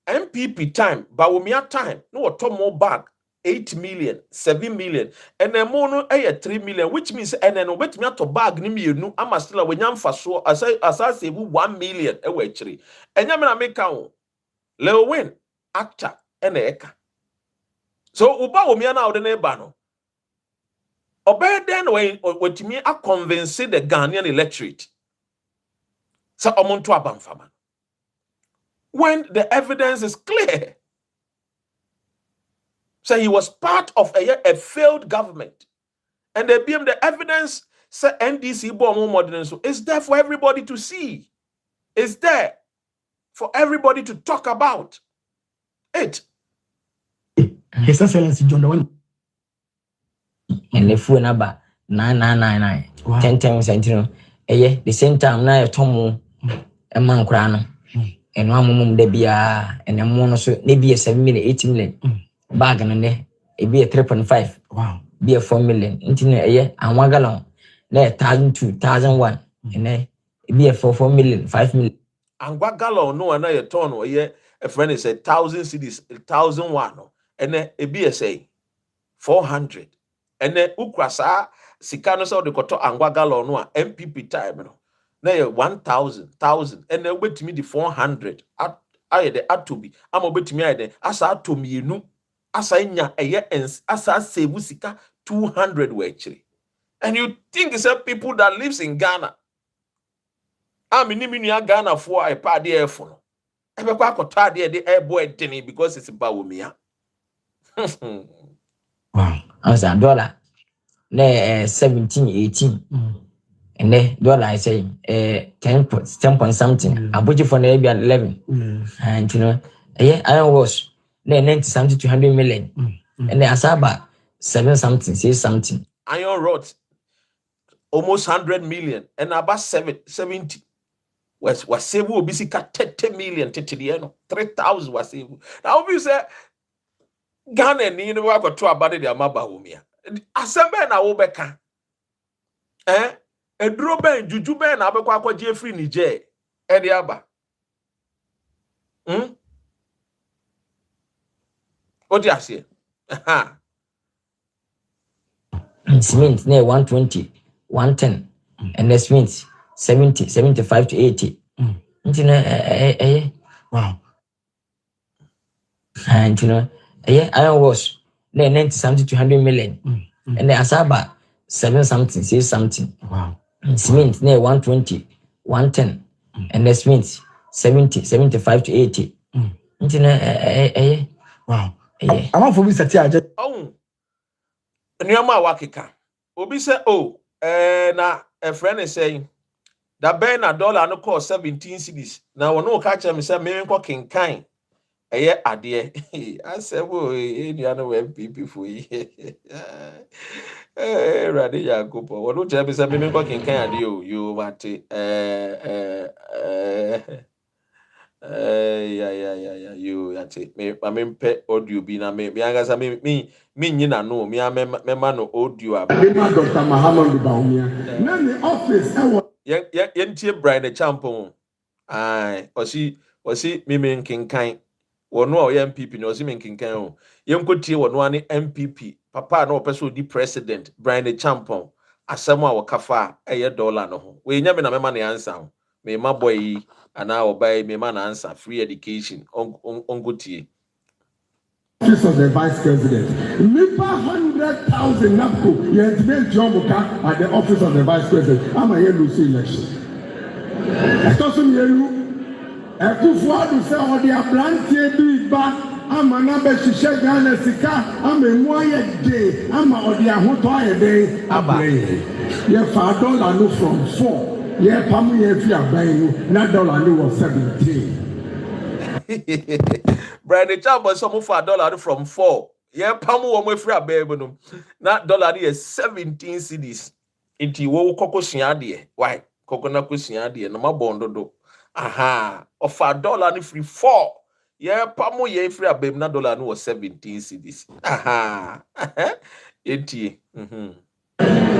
MPP time, Bawumia time, no otomo bag 8 million, 7 million, and then mono 3 million, which means and then wait me to bag ni mienu ama still when yam faso as I say 1 million away. And yamina make count Leo win actor and eka. So Bawumia now the neighbor no. Obey then when what me a convince the Ghanaian electorate. So omonto abamfama. When the evidence is clear. So he was part of a failed government. And they beam the evidence say NDC bomb modern so it's there for everybody to see. It's there for everybody to talk about it. His Excellency John Dowen. And the phone number 9999. 10 times the same time now Tomu a man crano. And one mum de bia and a mono so maybe a 7 million, 8 million. Bag and it be a 3.5. Wow. Be a 4 million. Internet a year and 1 gallon. There 1,002, 1,001. And it be a 4 million, 5 million. And what gallon no another ton or year a friend is 1,000 cities, 1,001. And then it be a say 400. And then Ukrasa, Sikanos of the Koto and what gallon no MPP time. Now 1,000, and then wait to me the 400. I had to be. I'm a bit to me. As I to me, no. As I nya a year ends, as I say, Musika 200 were actually. And you think it's people that lives in Ghana. I'm in Ghana for a party phone. ebe kwa akota de airboy deni because it's Bawumia. Wow. I was $1. 17, 18. And then dollar I say 10 point something. I put it for maybe 11. And you know, yeah, I was then 90 something to 100 million. And then Asaba 7 something, 6 something. Iron rods almost 100 million and about 70 was save will be 30 million 3,000 was save. Now we say Ghana ni no wa to about the Bawumia. Asembe na wo beka. Eduro ben juju ben na abekwa akwaje free Niger. E de aba. Odi ase. Aha. Cement near 120, 110. And that means 70, 75 to 80. Wow. And you know, iron was then 90 something to 100 million. And then Asaba 7 something, 6 something. Wow. Cement near 120, 110. And that means 70, 75 to 80. Wow. I'm not for me to Oh. Nyama wakika. Obi say na a friend is saying that ben a dollar no cost 17 cedis. Now we no catch me say me nko kinkan. Eye ade. I say wo e dia no MPP for yi. Radi Yakopo. We no tell me say me nko kinkan ade o. You mate yeah you yate me pɛ audio bi na me angasa me nyina no me ma no audio aba Dr. Muhammad Bawumia na the office yentie Brian the Champon ai osi me nkenkan wono a oyɛ MPP no osi me nkenkan o yenkotie wono ane MPP papa na opɛ di president Brian the Champon asɛm a wɔkafa ɛyɛ dollar no ho we nya me na me ma ne answer ho me ma boy ana obey me man answer free education on good tea. Office of the Vice President. Nipa 100,000 NAPCO. You estimate John Muka at the Office of the Vice President. I'm a yellow election. I thought some yellow. I could to say all the Atlantic big back. I'm a number to shake down a sika. I'm a quiet day. I'm a the Ahotoya day. I'm a yeah, $5 no from 4. Yeah, Pamu Yefia Bainu, not dollar was 17. Brian the Child was some for $1 from 4. Yeah, Pamu Wefia Bainu, not dollar is 17 cedis. Inti wo koko siade. Why? Coconut siade, no ma bondo. Aha, of $1 ni free 4. Yeah, Pamu Yefia Bainu, not dollar was 17 cedis. Aha, inti.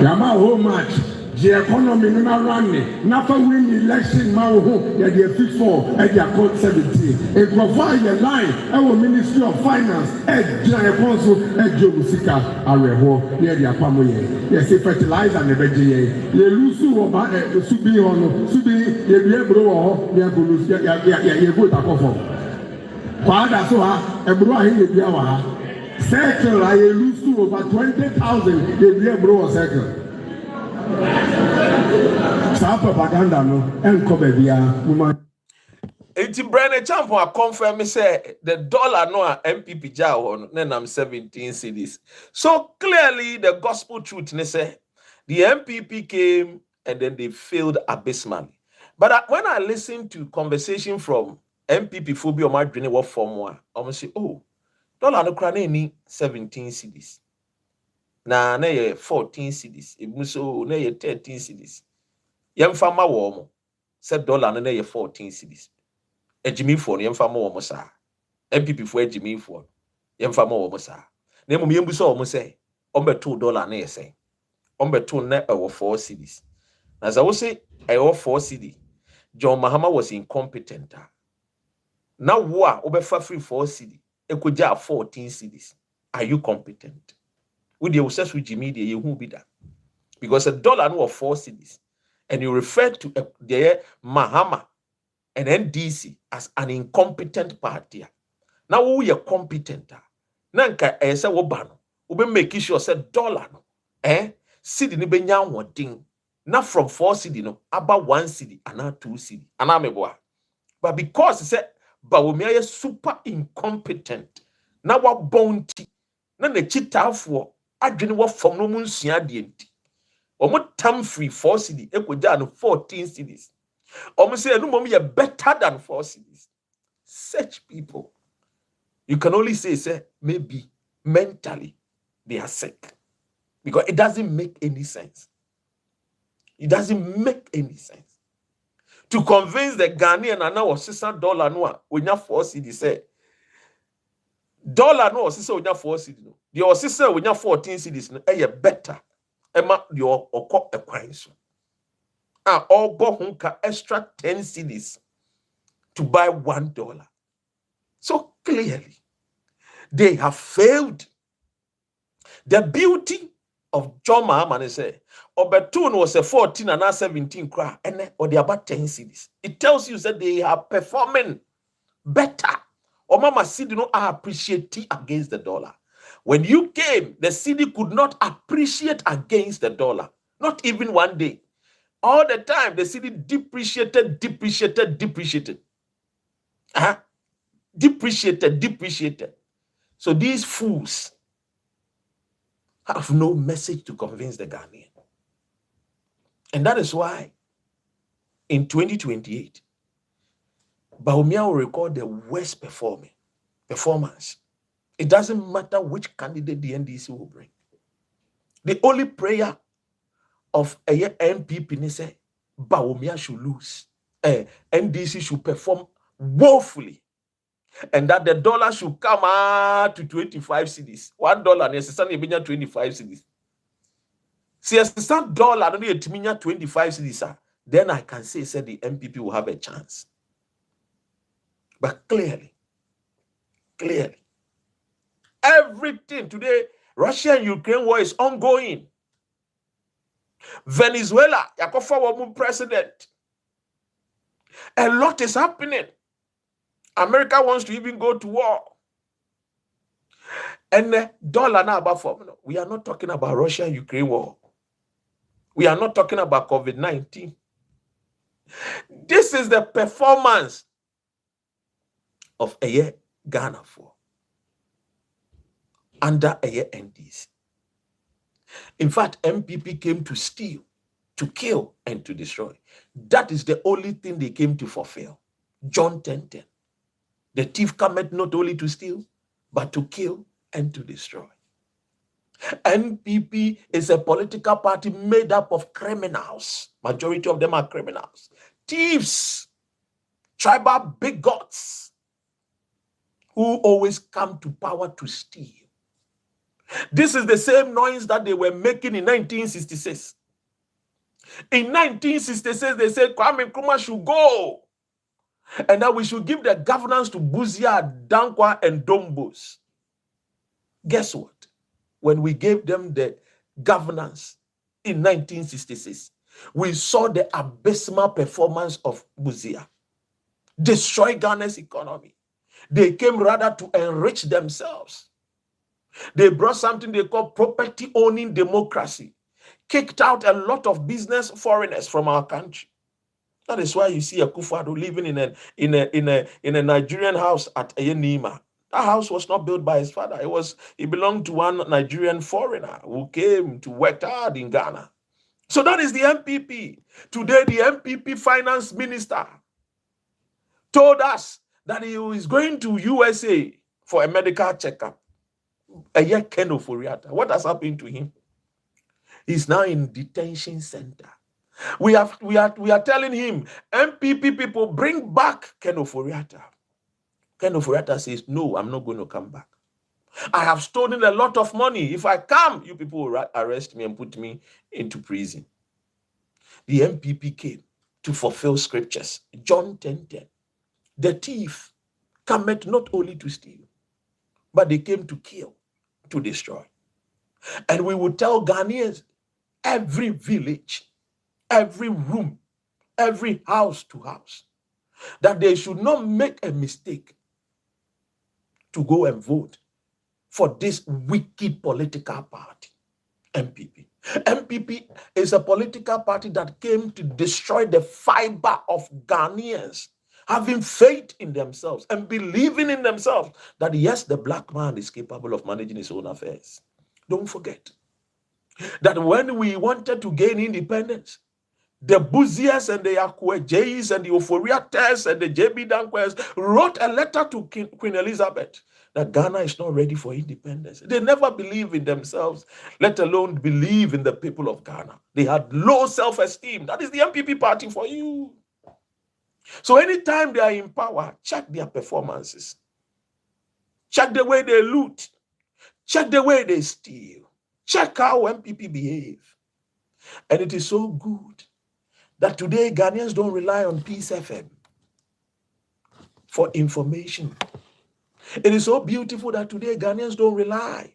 Yama how much? The economy not running. Never win election. Mawu ya the 54 and the code 17. It provide a line. Our Ministry of Finance. Giant council. Jobusika. Areho. Yeah, the apamoye. Yes, fertilizer and the veggie. Ye lusu oba. Subi ono. Subi. Ye be bro. Ye go lose. Ye go takofo. Father so ha. Ebro ahi ye be awa. Circle, I lose to over 20,000. They be bro circle. Sa propaganda no enko bia woman. Enti Brian Champo confirm say the dollar no MPP ja ho no nam 17 cedis. So clearly the gospel truth ne say the MPP came and then they failed abysmally. But when I listen to conversation from MPP phobia or my dream what form one, I say dollar no kra na ni 17 cedis. Na 14 cedis. Ebuso na 13 cedis. Yemfa ma wo mo. Said dollar no na 14 cedis. Ejimi fo no yemfa ma wo mo sa. MPP fo ejimi fo. Yemfa ma wo mo sa. Na emum yembuso wo mo say, ombeto dollar na yesay. Ombeto na ewo 4 cedis. Na za wo say ewo 4 cedi. John Mahama was incompetent. Na wo a obefa free 4 cedi. Ekoja 14 cedis. Are you competent? With the success with Jimmy, you won't be that. Because a dollar no 4 cedis. And you refer to the Mahama and NDC as an incompetent party. Now we are competent. Nanka esa wobano. Ube make sure said dollar no. Cedi ni benya woding. Not from 4 cedi no. About 1 cedi and not 2 cedi. Anameboa. But because it said Bawumia is super incompetent. Na wa bounty. Na ne chitafo adwene wa fam no munsua de enti. Omo tam free 4 cedi ekogya no 14 cedis. Omo say no mom ye better than 4 cedis. Such people, you can only say maybe mentally they are sick, because it doesn't make any sense. It doesn't make any sense to convince the Ghanaian and now $6 no when you 4 cedi say dollar no $6 when you 4 cedi no the $6 when you 14 cedis no better ema the oko ekwan so all bohunka extra 10 cedis to buy $1. So clearly they have failed. The beauty of John Mahama is Obertun was a 14 and now 17 cry, and or they about 10 cedis. It tells you that they are performing better. Or Mama Cedi no appreciate against the dollar. When you came, the cedi could not appreciate against the dollar. Not even one day. All the time, the cedi depreciated. Depreciated. So these fools have no message to convince the Ghanaian. And that is why in 2028, Bawumia will record the worst performance. It doesn't matter which candidate the NDC will bring. The only prayer of a MPP is say Bawumia should lose. NDC should perform woefully. And that the dollar should come out to 25 cedis. $1 necessarily 25 cedis. See, as the dollar only 25 cedis, then I can say the MPP will have a chance. But clearly, everything today, Russia and Ukraine war is ongoing. Venezuela, Yakofa president. A lot is happening. America wants to even go to war. And the dollar now about form. We are not talking about Russia and Ukraine war. We are not talking about COVID-19. This is the performance of a year Ghana for under a year NDC. In fact, MPP came to steal, to kill, and to destroy. That is the only thing they came to fulfill. John 10:10. The thief cometh not only to steal, but to kill and to destroy. NPP is a political party made up of criminals. Majority of them are criminals. Thieves, tribal bigots, who always come to power to steal. This is the same noise that they were making in 1966. In 1966, they said Kwame Nkrumah should go. And that we should give the governance to Buzia, Dankwa, and Dombos. Guess what? When we gave them the governance in 1966, we saw the abysmal performance of Buzia. Destroy Ghana's economy. They came rather to enrich themselves. They brought something they call property-owning democracy. Kicked out a lot of business foreigners from our country. That is why you see Akufo-Addo living in a Nigerian house at Eyenima. That house was not built by his father. It belonged to one Nigerian foreigner who came to work hard in Ghana. So that is the MPP. Today, the MPP finance minister told us that he is going to USA for a medical checkup. Ken Ofori-Atta. What has happened to him? He's now in detention center. We are telling him, MPP people, bring back Ken Ofori-Atta. Ken Ofori-Atta says, no, I'm not going to come back. I have stolen a lot of money. If I come, you people will arrest me and put me into prison. The MPP came to fulfill scriptures. John 10:10. The thief cometh not only to steal, but they came to kill, to destroy. And we will tell Ghanaians, every village, every room, every house to house, that they should not make a mistake to go and vote for this wicked political party, MPP. MPP is a political party that came to destroy the fiber of Ghanaians. having faith in themselves and believing in themselves that yes, the black man is capable of managing his own affairs. Don't forget that when we wanted to gain independence, the Buzias and the Akwe and the Euphoria Tess and the JB Danquers wrote a letter to Queen Elizabeth that Ghana is not ready for independence. They never believed in themselves, let alone believe in the people of Ghana. They had low self-esteem. That is the MPP party for you. So anytime they are in power, check their performances. Check the way they loot. Check the way they steal. Check how MPP behave. And it is so good that today Ghanaians don't rely on Peace FM for information. It is so beautiful that today Ghanaians don't rely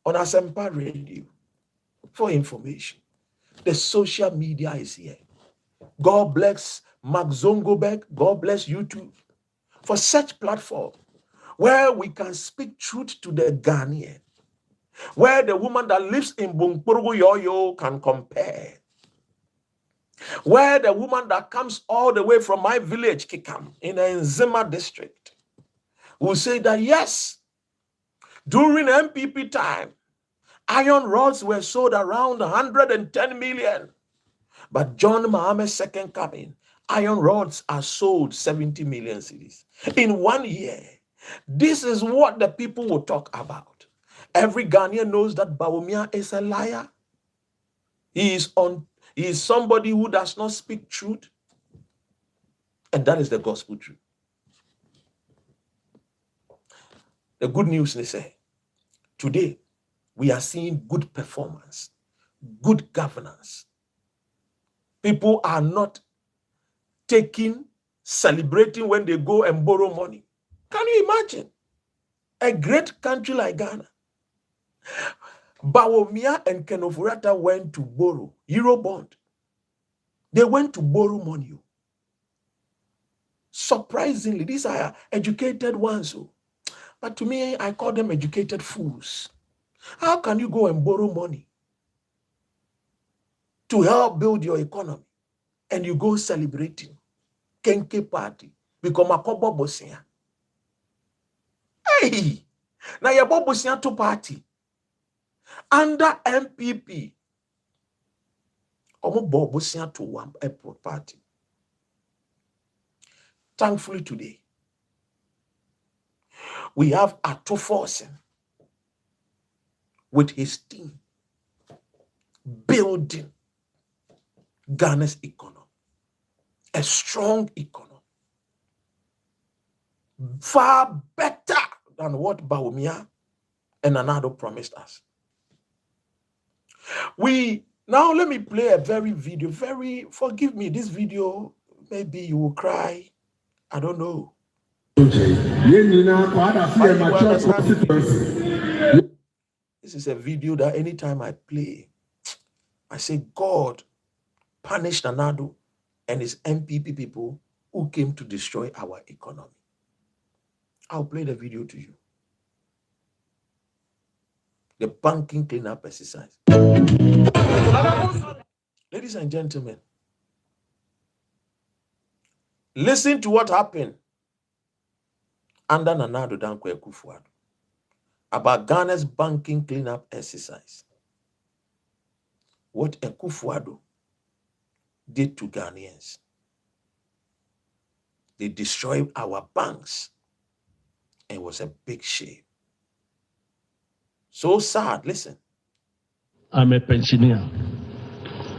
on Asempa Radio for information. The social media is here. God bless Mark Zongoberg. God bless YouTube for such platform where we can speak truth to the Ghanaian, where the woman that lives in Bunkpurgu Yoyo can compare, where the woman that comes all the way from my village, Kikam, in the Nzima district, will say that yes, during MPP time, iron rods were sold around 110 million. But John Mohammed's second coming, iron rods are sold 70 million cedis in 1 year. This is what the people will talk about. Every Ghanaian knows that Bawumia is a liar. He is somebody who does not speak truth. And that is the gospel truth. The good news, they say, today we are seeing good performance, good governance. People are not celebrating when they go and borrow money. Can you imagine? A great country like Ghana. Bawumia and Kenofurata went to borrow Eurobond. They went to borrow money. Surprisingly, these are educated ones. But to me, I call them educated fools. How can you go and borrow money to help build your economy and you go celebrating Kenke party, become a kobo bosia? Hey, now your bobosia to party under MPP. Omo bobosia to one airport party. Thankfully today, we have Ato Forsen with his team building Ghana's economy, a strong economy, far better than what Bawumia and Anado promised us. Now let me play a video, forgive me, this video, maybe you will cry, I don't know. This is a video that anytime I play, I say, God punished Anado and his MPP people who came to destroy our economy. I'll play the video to you. The banking cleanup exercise. Ladies and gentlemen, listen to what happened under Nana Addo Dankwa Akufo-Addo about Ghana's banking cleanup exercise. What Akufo-Addo did to Ghanaians. They destroyed our banks. It was a big shame. So sad, listen. I'm a pensioner.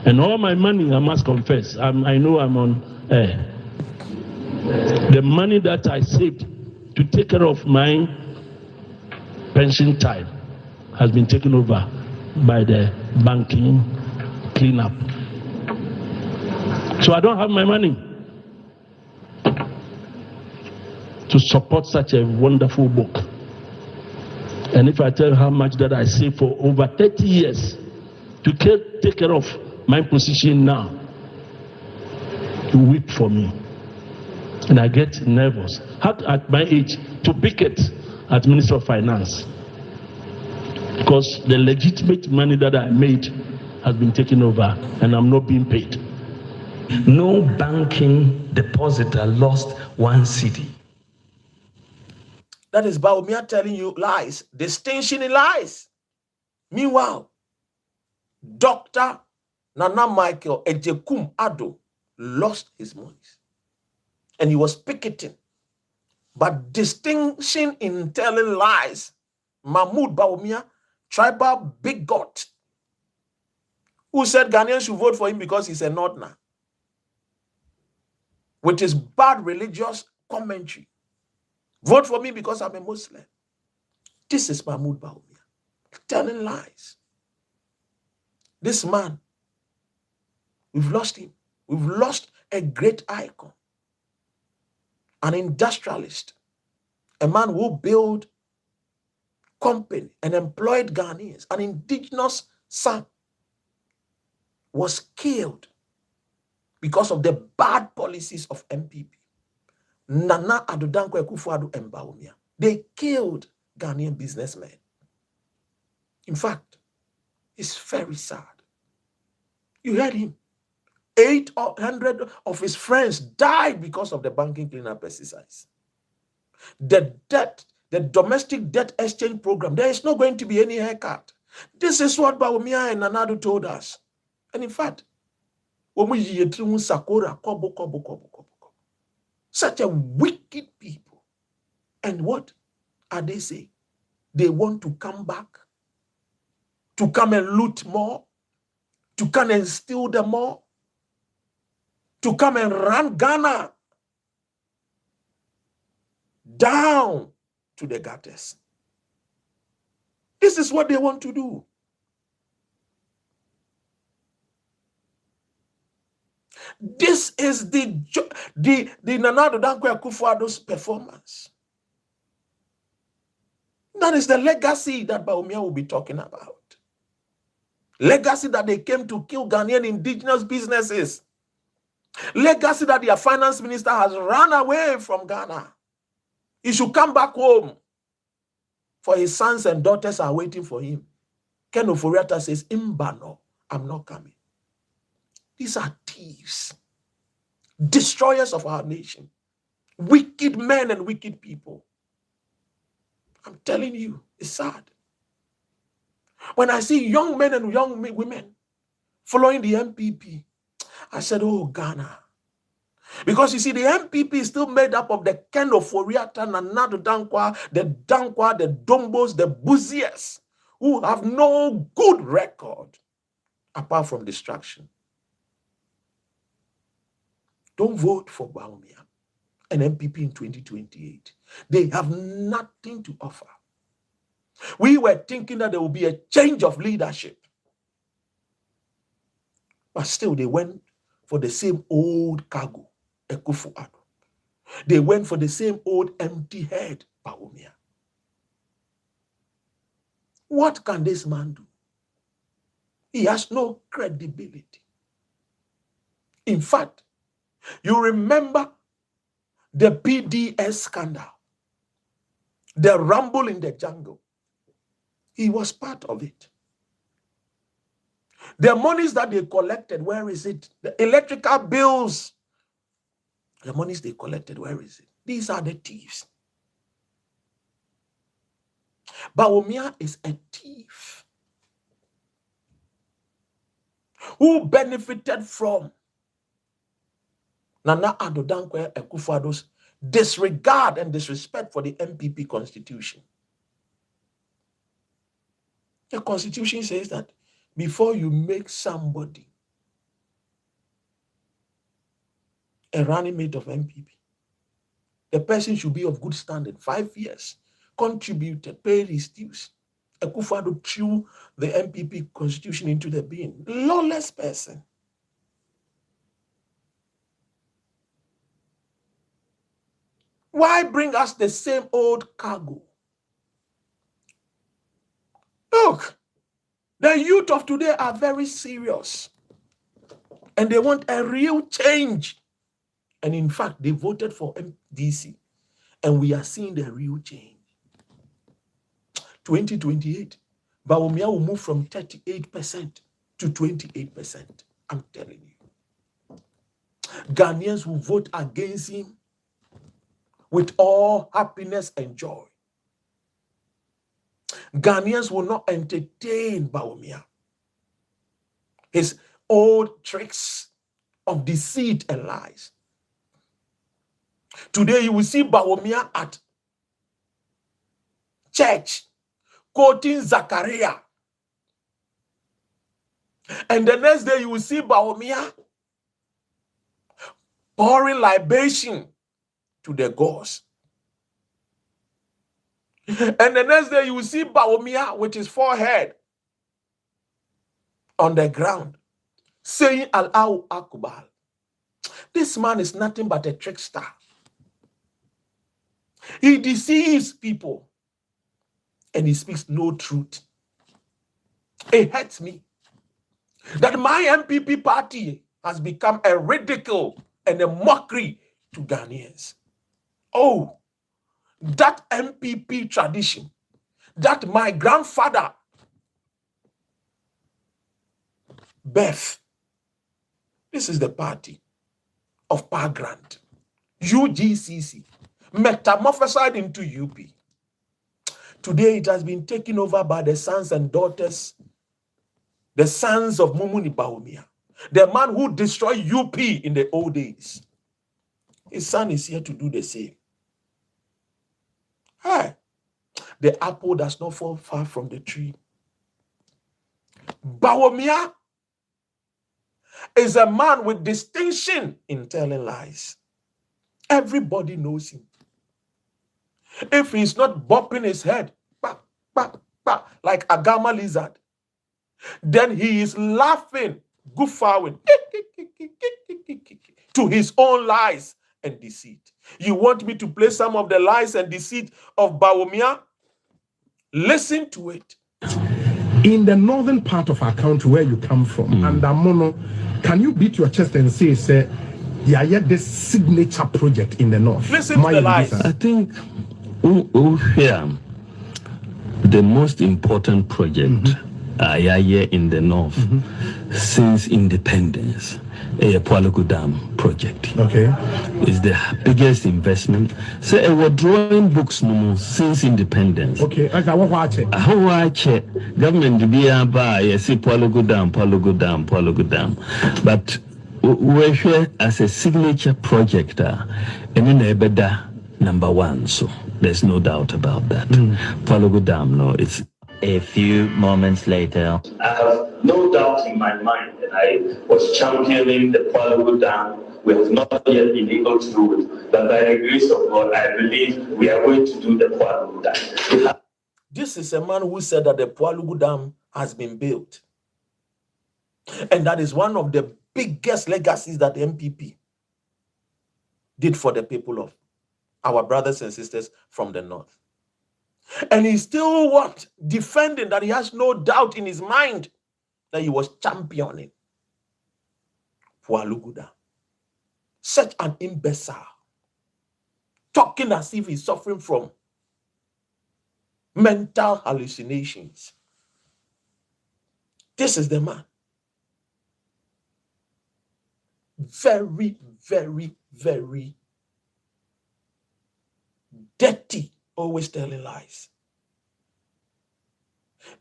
And all my money, I must confess, I know I'm on air. The money that I saved to take care of my pension time has been taken over by the banking cleanup. So I don't have my money to support such a wonderful book. And if I tell you how much that I saved for over 30 years to take care of my position now, you weep for me. And I get nervous. At my age, to picket as Minister of Finance. Because the legitimate money that I made has been taken over and I'm not being paid. No banking depositor lost 1 cedi. That is Bawumia telling you lies, distinction in lies. Meanwhile, Dr. Nana Michael Ejekum Ado lost his money. And he was picketing. But distinction in telling lies, Mahmoud Bawumia, tribal bigot, who said Ghanaians should vote for him because he's a Northerner, with his bad religious commentary. Vote for me because I'm a Muslim. This is Mahmoud Bawumia, telling lies. This man, we've lost him. We've lost a great icon, an industrialist, a man who built company and employed Ghanaians, an indigenous son, was killed because of the bad policies of MPP. Nana Addo Dankwa Akufo-Addo and Bawumia. They killed Ghanaian businessmen. In fact, it's very sad. You heard him. 800 of his friends died because of the banking cleanup exercise. The debt, the domestic debt exchange program, there is not going to be any haircut. This is what Bawumia and Nana Addo told us. And in fact, such a wicked people. And what are they saying? They want to come back, to come and loot more, to come and steal them more, to come and run Ghana down to the gutters. This is what they want to do. This is the Nana Addo Dankwa Akufo-Addo's performance. That is the legacy that Bawumia will be talking about. Legacy that they came to kill Ghanaian indigenous businesses. Legacy that their finance minister has run away from Ghana. He should come back home, for his sons and daughters are waiting for him. Ken Oforiatta says, Imbano, I'm not coming. These are thieves, destroyers of our nation, wicked men and wicked people. I'm telling you, it's sad. When I see young men and young women following the MPP, I said, oh, Ghana. Because you see, the MPP is still made up of the Ken Oforiatta, Nana Addo Dankwa, the Dombos, the Buziers, who have no good record apart from destruction. Don't vote for Bawumia and MPP in 2028. They have nothing to offer. We were thinking that there will be a change of leadership. But still, they went for the same old cargo, Akufo-Addo. They went for the same old empty head, Bawumia. What can this man do? He has no credibility. In fact, you remember the PDS scandal, the rumble in the jungle. He was part of it. The monies that they collected, where is it? The electrical bills, the monies they collected, where is it? These are the thieves. Bawumia is a thief who benefited from Nana Addo Dankwa Akufo-Addo's disregard and disrespect for the MPP constitution. The constitution says that before you make somebody a running mate of MPP, the person should be of good standing, 5 years, contributed, paid his dues. Akufo-Addo threw the MPP constitution into the bin. Lawless person. Why bring us the same old cargo? Look, the youth of today are very serious. And they want a real change. And in fact, they voted for MDC. And we are seeing the real change. 2028, Bawumia will move from 38% to 28%. I'm telling you. Ghanaians will vote against him with all happiness and joy. Ghanaians will not entertain Bawumia. His old tricks of deceit and lies. Today you will see Bawumia at church quoting Zachariah. And the next day you will see Bawumia pouring libation to the gods. And the next day you will see Bawumia with his forehead on the ground saying Allahu Akbar. This man is nothing but a trickster. He deceives people and he speaks no truth. It hurts me that my MPP party has become a ridicule and a mockery to Ghanaians. Oh, that MPP tradition, that my grandfather, Beth, this is the party of Pargrant, UGCC, metamorphosed into UP. Today it has been taken over by the sons and daughters, the sons of Mumuni Bawumia, the man who destroyed UP in the old days. His son is here to do the same. Hey, the apple does not fall far from the tree. Bawumia is a man with distinction in telling lies. Everybody knows him. If he's not bopping his head, bah, bah, bah, like a gamma lizard, then he is laughing, goofing to his own lies and deceit. You want me to play some of the lies and deceit of Bawumia? Listen to it. In the northern part of our country where you come from, and Amono, can you beat your chest and say, yeah, this signature project in the north? Listen to the lies. I think the most important project in the north since independence, a Pualugu Dam project. Okay. Is the biggest investment. So we're drawing books since independence. Okay, I got watch it. How watch it? Government be by say Pualugu Dam. But we're here as a signature project, and in Ebeda #1. So there's no doubt about that. Pualugu Dam, no, it's. A few moments later, I have no doubt in my mind that I was championing the Pualugu Dam. We have not yet been able to do it, but by the grace of God, I believe we are going to do the Pualugu Dam. This is a man who said that the Pualugu Dam has been built. And that is one of the biggest legacies that the MPP did for the people of our brothers and sisters from the north. And he still defending that he has no doubt in his mind that he was championing Pualugu Dam. Such an imbecile. Talking as if he's suffering from mental hallucinations. This is the man. Very, very, very dirty. Always telling lies.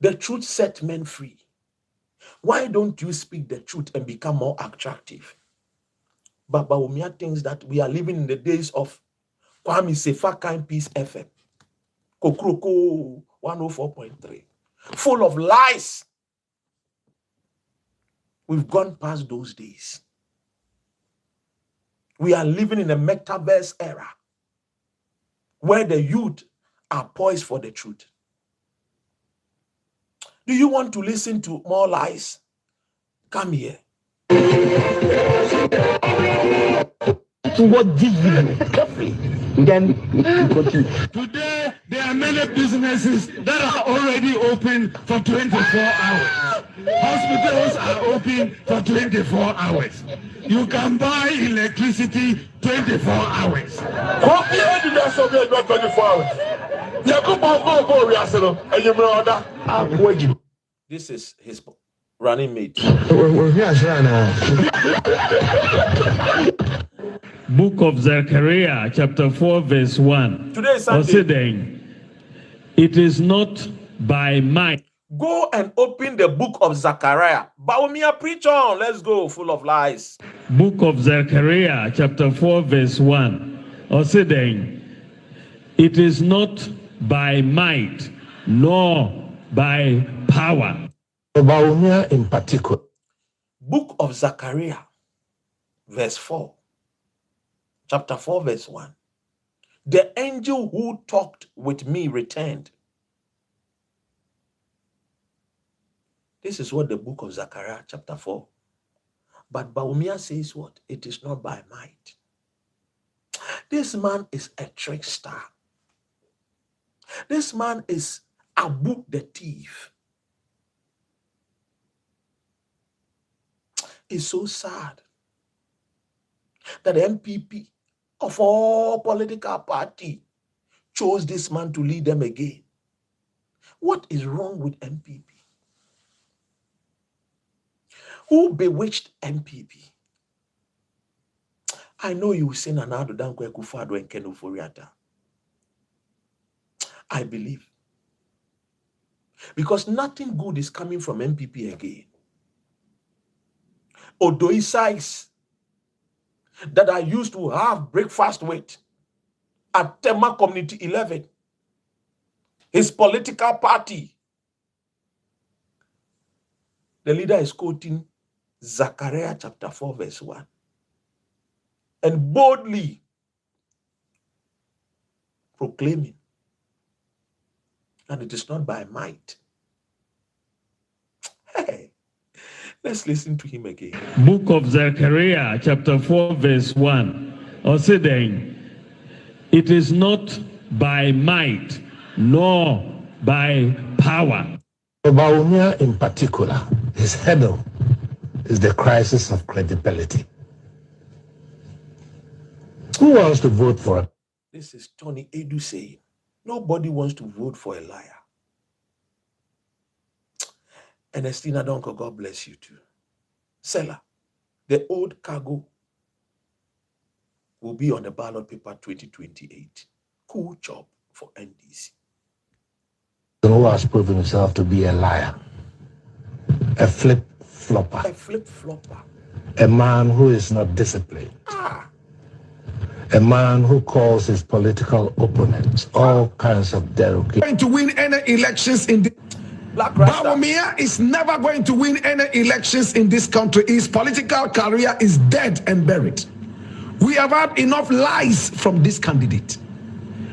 The truth set men free. Why don't you speak the truth and become more attractive? But Bawumia thinks that we are living in the days of Kwame Sefa Kind Peace FM. Kokroko 104.3. Full of lies. We've gone past those days. We are living in a metaverse era where the youth are poised for the truth. Do you want to listen to more lies? Come here. What did you then today there are many businesses that are already open for 24 hours. Hospitals are open for 24 hours. You can buy electricity 24 hours. This is his running mate. We're here now. Book of Zechariah, chapter 4, verse 1. Today is Sunday. It is not by might. Go and open the book of Zechariah. Bawumia, preach on. Let's go. Full of lies. Book of Zechariah, chapter 4, verse 1. It is not by might, nor by power. Bawumia in particular. Book of Zechariah, verse 4. Chapter 4, verse 1. The angel who talked with me returned. This is what the book of Zechariah, chapter 4. But Bawumia says what? It is not by might. This man is a trickster. This man is Abu the thief. It's so sad that the MPP of all political party chose this man to lead them again. What is wrong with MPP? Who bewitched MPP? I know you will say Nanado Dankwe Kufado and Kenu Foriata. I believe. Because nothing good is coming from MPP again. Odoi size that I used to have breakfast with at Tema Community 11. His political party. The leader is quoting Zechariah chapter 4 verse 1. And boldly proclaiming. And it is not by might. Hey, let's listen to him again. Book of Zechariah, chapter 4, verse 1. It is not by might, nor by power. Bawumia in particular, his hurdle is the crisis of credibility. Who wants to vote for him? This is Tony Edu saying, nobody wants to vote for a liar. Ernestina Donko, God bless you too. Seller, the old cargo will be on the ballot paper 2028. Cool job for NDC. Who has proven himself to be a liar, a flip-flopper. A flip-flopper. A man who is not disciplined. A man who calls his political opponents all kinds of derogatory. Going to win any elections in the Bawumia is never going to win any elections in this country. His political career is dead and buried. We have had enough lies from this candidate.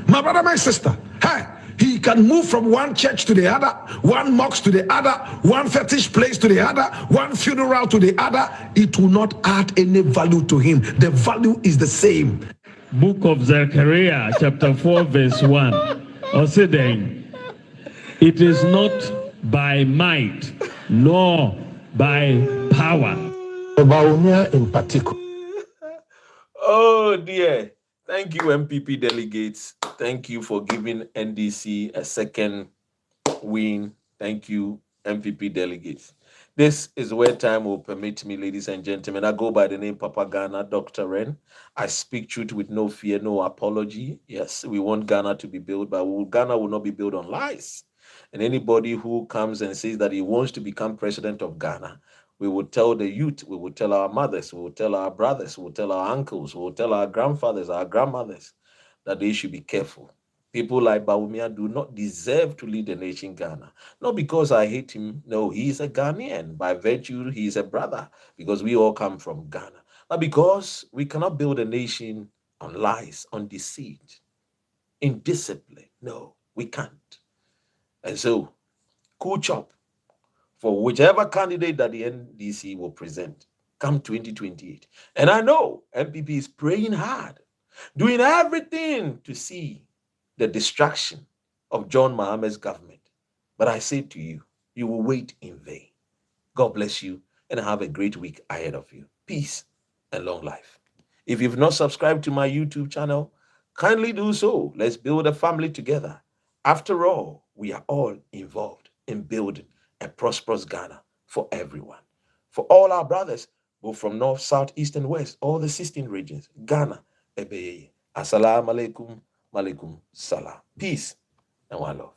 My brother, my sister, hey, he can move from one church to the other, one mosque to the other, one fetish place to the other, one funeral to the other. It will not add any value to him. The value is the same. Book of Zechariah, chapter 4, verse 1. It is not by might, nor by power. Bawumia in particular. Oh dear. Thank you, MPP delegates. Thank you for giving NDC a second win. Thank you, MPP delegates. This is where time will permit me, ladies and gentlemen. I go by the name Papa Ghana, Dr. Ren. I speak truth with no fear, no apology. Yes, we want Ghana to be built, but Ghana will not be built on lies. And anybody who comes and says that he wants to become president of Ghana, we will tell the youth, we will tell our mothers, we will tell our brothers, we will tell our uncles, we will tell our grandfathers, our grandmothers, that they should be careful. People like Bawumia do not deserve to lead the nation Ghana. Not because I hate him. No, he is a Ghanaian. By virtue, he is a brother, because we all come from Ghana. But because we cannot build a nation on lies, on deceit, indiscipline. No, we can't. And so, cool chop for whichever candidate that the NDC will present come 2028. And I know MPP is praying hard, doing everything to see the destruction of John Mohammed's government. But I say to you, you will wait in vain. God bless you and have a great week ahead of you. Peace and long life. If you've not subscribed to my YouTube channel, kindly do so. Let's build a family together. After all, we are all involved in building a prosperous Ghana for everyone. For all our brothers, both from north, south, east, and west, all the 16 regions, Ghana, Ebeye. Assalamu alaikum, malaikum salam. Peace and one love.